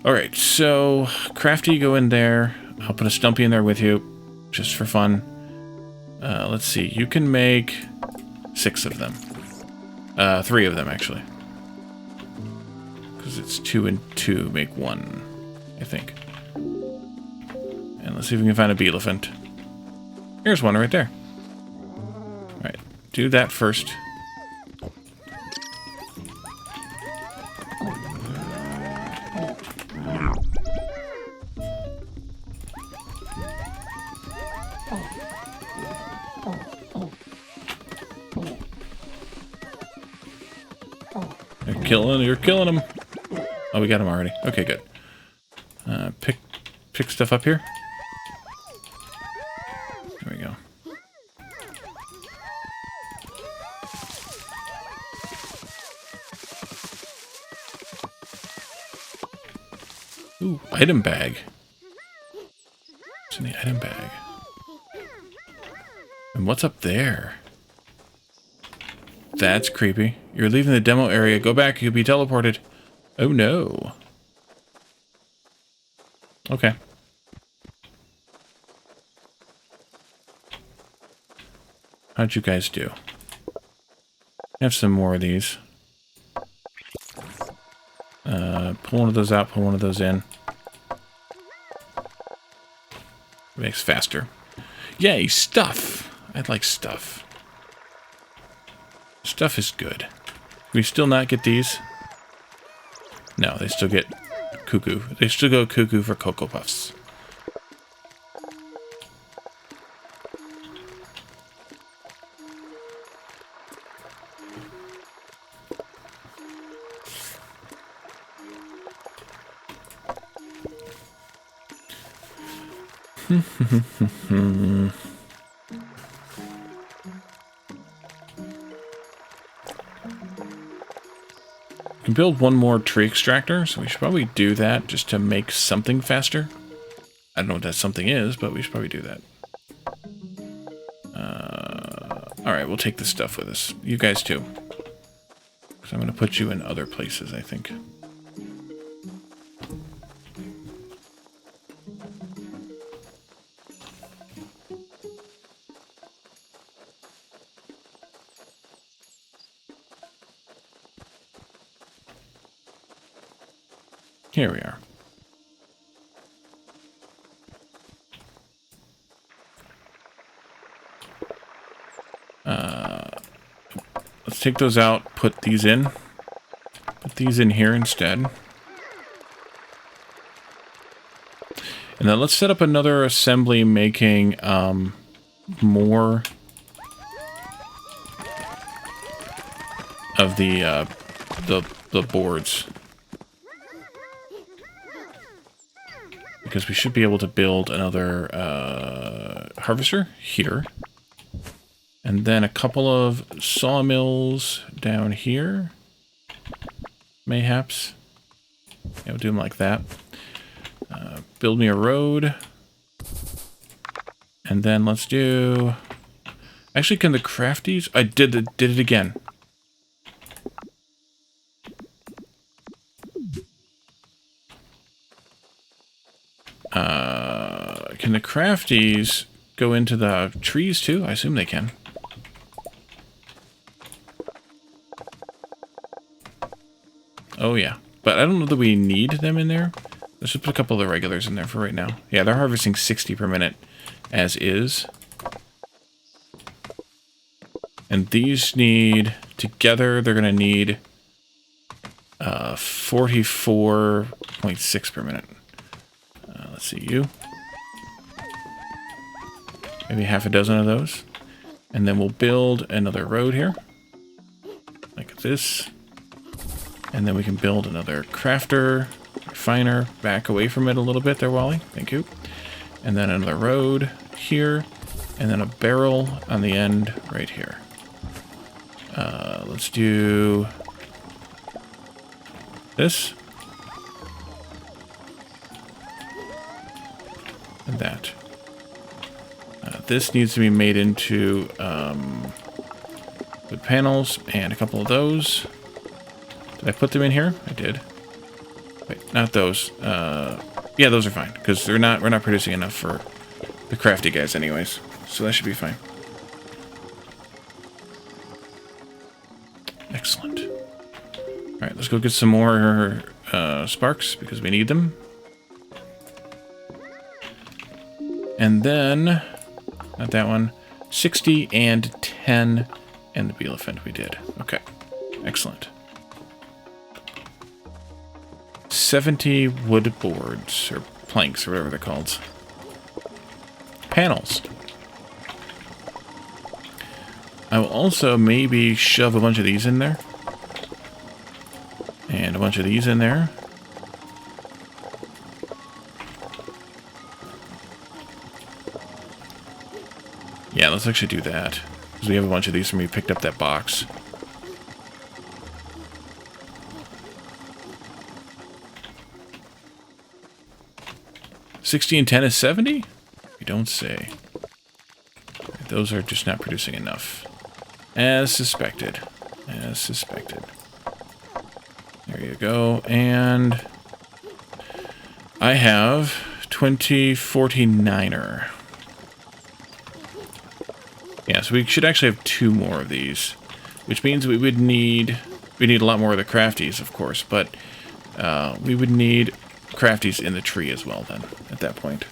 Alright, so crafty, go in there. I'll put a stumpy in there with you, just for fun. Let's see, you can make 6 of them. 3 of them, actually. Because it's 2 and 2 make 1, I think. And let's see if we can find a bee elephant. Here's one right there. Alright, do that first. You're killing them. Oh, we got them already. Okay, good. Pick stuff up here. There we go. Ooh, item bag. What's in the item bag? And what's up there? That's creepy. You're leaving the demo area. Go back. You'll be teleported. Oh, no. Okay. How'd you guys do? Have some more of these. Pull one of those out, pull one of those in. Makes faster. Yay, stuff! I'd like stuff. Stuff is good. We still not get these? No, they still get cuckoo. They still go cuckoo for Cocoa Puffs. We can build one more tree extractor, so we should probably do that just to make something faster. I don't know what that something is, but we should probably do that. Alright, we'll take this stuff with us. You guys too. Because I'm going to put you in other places, I think. Here we are. Let's take those out, put these in. Put these in here instead. And then let's set up another assembly making more of the boards. Because we should be able to build another harvester here. And then a couple of sawmills down here. Mayhaps. Yeah, we'll do them like that. Build me a road. And then let's do... Actually, can the crafties... I did it again. Can the crafties go into the trees too? I assume they can. Oh yeah, but I don't know that we need them in there. Let's just put a couple of the regulars in there for right now. Yeah, they're harvesting 60 per minute as is. And these need, together, they're going to need 44.6 per minute. Let's see, you. Maybe half a dozen of those. And then we'll build another road here. Like this. And then we can build another crafter, refiner, back away from it a little bit there, Wally. Thank you. And then another road here. And then a barrel on the end right here. Let's do this. And that. This needs to be made into wood panels and a couple of those. Did I put them in here? I did. Wait, not those. Yeah, those are fine because we're not producing enough for the crafty guys anyways. So that should be fine. Excellent. All right, let's go get some more sparks because we need them. And then, not that one, 60 and 10, and the bee elephant we did. Okay, excellent. 70 wood boards, or planks, or whatever they're called. Panels. I will also maybe shove a bunch of these in there. bunch of these in there. Yeah, let's actually do that. Because we have a bunch of these when we picked up that box. $60 and $10 is $70? You don't say. Those are just not producing enough. As suspected. As suspected. There you go. And I have 2049er. Yeah, so we should actually have 2 more of these, which means we need a lot more of the crafties, of course, but we would need crafties in the tree as well then, at that point.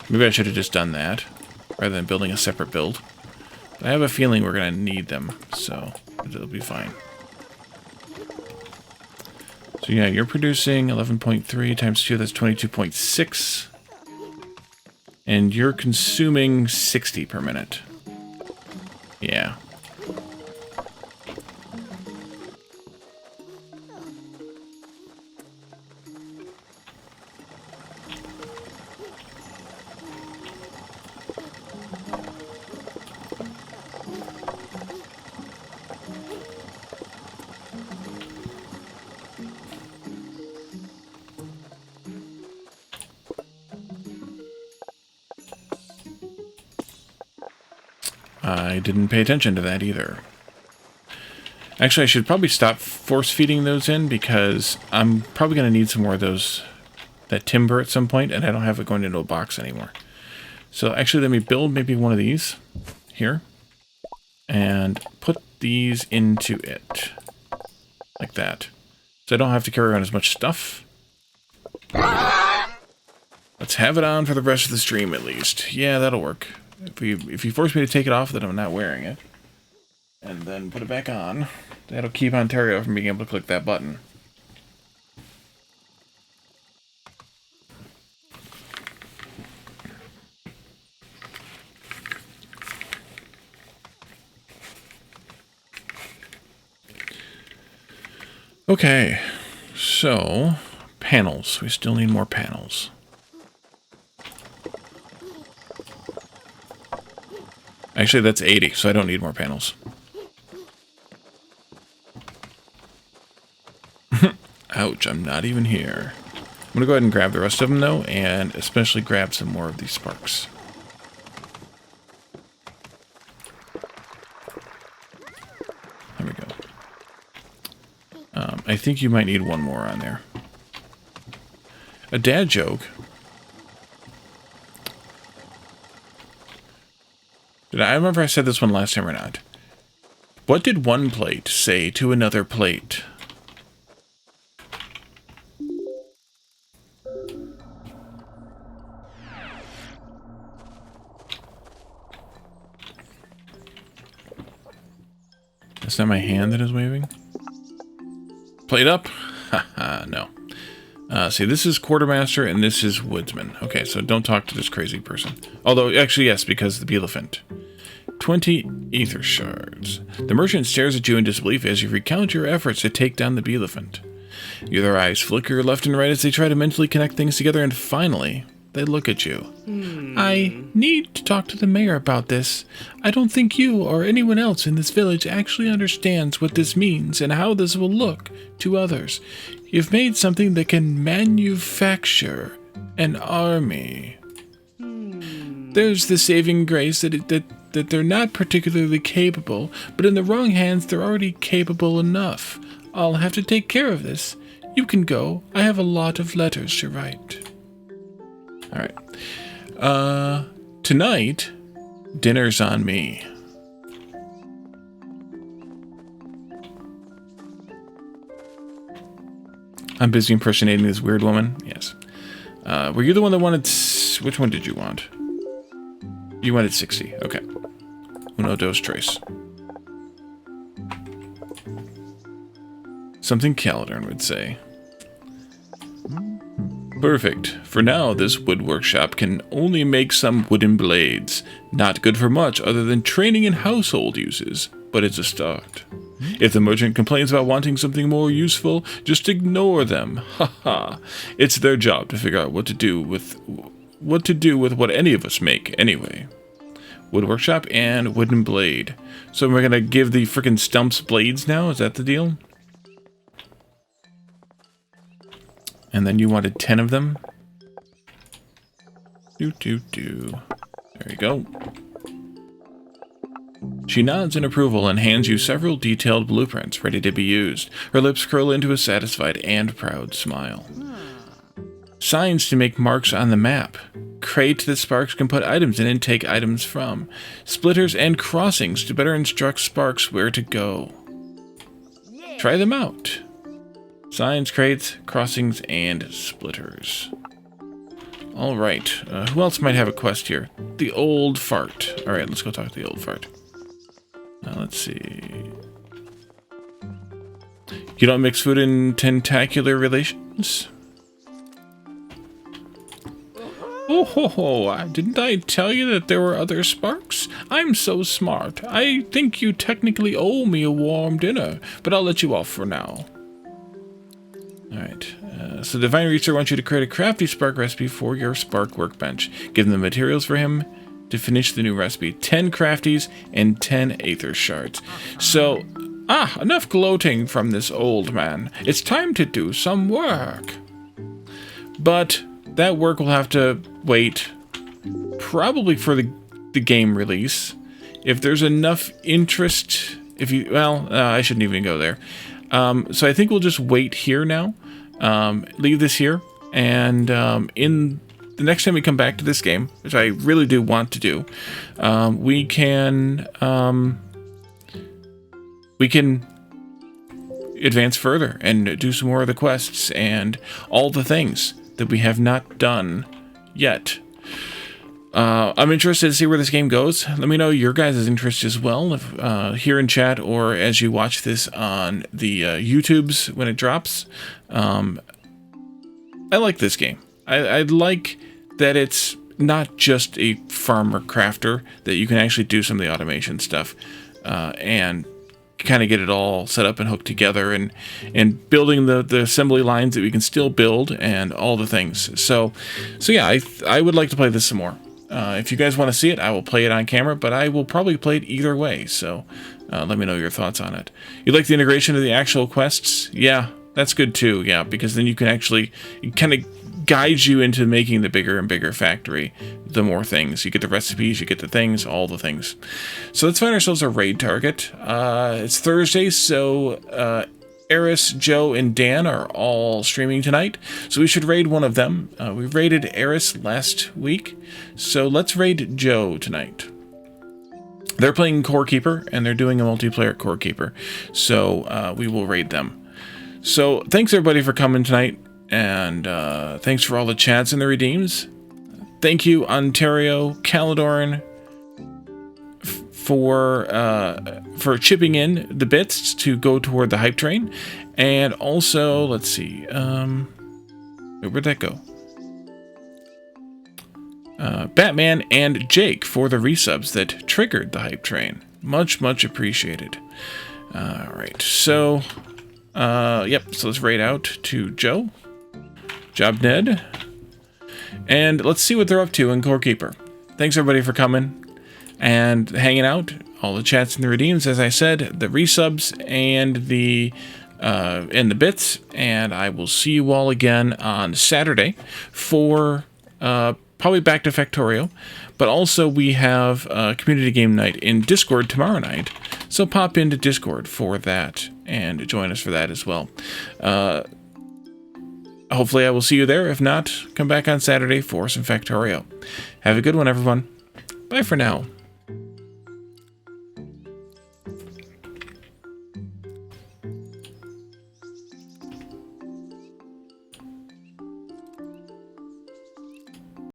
Maybe I should have just done that, rather than building a separate build. But I have a feeling we're going to need them, so it'll be fine. So yeah, you're producing 11.3 times 2, that's 22.6. And you're consuming 60 per minute. Yeah. I didn't pay attention to that either. Actually, I should probably stop force feeding those in because I'm probably going to need some more of that timber at some point, and I don't have it going into a box anymore. So actually, let me build maybe one of these here and put these into it like that. So I don't have to carry around as much stuff. Let's have it on for the rest of the stream at least. Yeah, that'll work. If you force me to take it off, then I'm not wearing it. And then put it back on. That'll keep Ontario from being able to click that button. Okay, so panels. We still need more panels. Actually, that's 80, so I don't need more panels. Ouch, I'm not even here. I'm going to go ahead and grab the rest of them, though, and especially grab some more of these sparks. There we go. I think you might need one more on there. A dad joke. I remember I said this one last time or not. What did one plate say to another plate? That's not my hand that is waving? Plate up? Haha, no. See, this is Quartermaster and this is Woodsman. Okay, so don't talk to this crazy person. Although, actually, yes, because the elephant. 20 ether shards. The merchant stares at you in disbelief as you recount your efforts to take down the elephant. Their eyes flicker left and right as they try to mentally connect things together, and finally, they look at you. I need to talk to the mayor about this. I don't think you or anyone else in this village actually understands what this means and how this will look to others. You've made something that can manufacture an army. There's the saving grace that they're not particularly capable, but in the wrong hands they're already capable enough. I'll have to take care of this. You can go. I have a lot of letters to write. Alright. Tonight, dinner's on me. I'm busy impersonating this weird woman. Yes. Were you the one that wanted... Which one did you want? You wanted 60. Okay. Uno, dos, tres. Something Calodern would say. Perfect. For now, this wood workshop can only make some wooden blades. Not good for much other than training and household uses, but it's a start. If the merchant complains about wanting something more useful, just ignore them. Haha. It's their job to figure out what to do with what any of us make anyway. Wood workshop and wooden blade. So we're gonna give the frickin' stumps blades now? Is that the deal? And then you wanted 10 of them? There you go. She nods in approval and hands you several detailed blueprints ready to be used. Her lips curl into a satisfied and proud smile. Signs to make marks on the map. Crate that Sparks can put items in and take items from. Splitters and crossings to better instruct Sparks where to go. Try them out. Signs, crates, crossings, and splitters. Alright, who else might have a quest here? The old fart. Alright, let's go talk to the old fart. Let's see. You don't mix food in tentacular relations? Oh ho ho, didn't I tell you that there were other Sparks? I'm so smart. I think you technically owe me a warm dinner, but I'll let you off for now. Alright, so Divine Reacher wants you to create a crafty Spark recipe for your Spark workbench. Give them the materials for him to finish the new recipe. 10 crafties and 10 aether shards. So, enough gloating from this old man. It's time to do some work. But that work will have to wait probably for the game release. If there's enough interest, I shouldn't even go there. So I think we'll just wait here now. Leave this here, and in the next time we come back to this game, which I really do want to do, we can advance further and do some more of the quests and all the things that we have not done yet. I'm interested to see where this game goes. Let me know your guys' interest as well, if, here in chat or as you watch this on the YouTubes when it drops. I like this game. I like that it's not just a farmer crafter, that you can actually do some of the automation stuff and kind of get it all set up and hooked together, and building the assembly lines that we can still build and all the things. So yeah, I would like to play this some more. If you guys want to see it, I will play it on camera, but I will probably play it either way, so let me know your thoughts on it. You like the integration of the actual quests? Yeah, that's good too, yeah, because then you can actually, it kind of guides you into making the bigger and bigger factory, the more things. You get the recipes, you get the things, all the things. So let's find ourselves a raid target. It's Thursday, so Eris, Joe, and Dan are all streaming tonight, so we should raid one of them. We raided Eris last week, so let's raid Joe tonight. They're playing Core Keeper, and they're doing a multiplayer Core Keeper, so we will raid them. So thanks everybody for coming tonight, and thanks for all the chats and the redeems. Thank you, Ontario, Caledorn, for chipping in the bits to go toward the hype train. And also, let's see, where'd that go? Batman and Jake for the resubs that triggered the hype train. Much appreciated. Alright, so yep, so let's raid out to Joe. Job Ned. And let's see what they're up to in Core Keeper. Thanks everybody for coming and hanging out, all the chats and the redeems, as I said, the resubs and the bits, and I will see you all again on Saturday for probably back to Factorio, but also we have community game night in Discord tomorrow night, so pop into Discord for that and join us for that as well. Hopefully I will see you there. If not, come back on Saturday for some Factorio. Have a good one, everyone. Bye for now.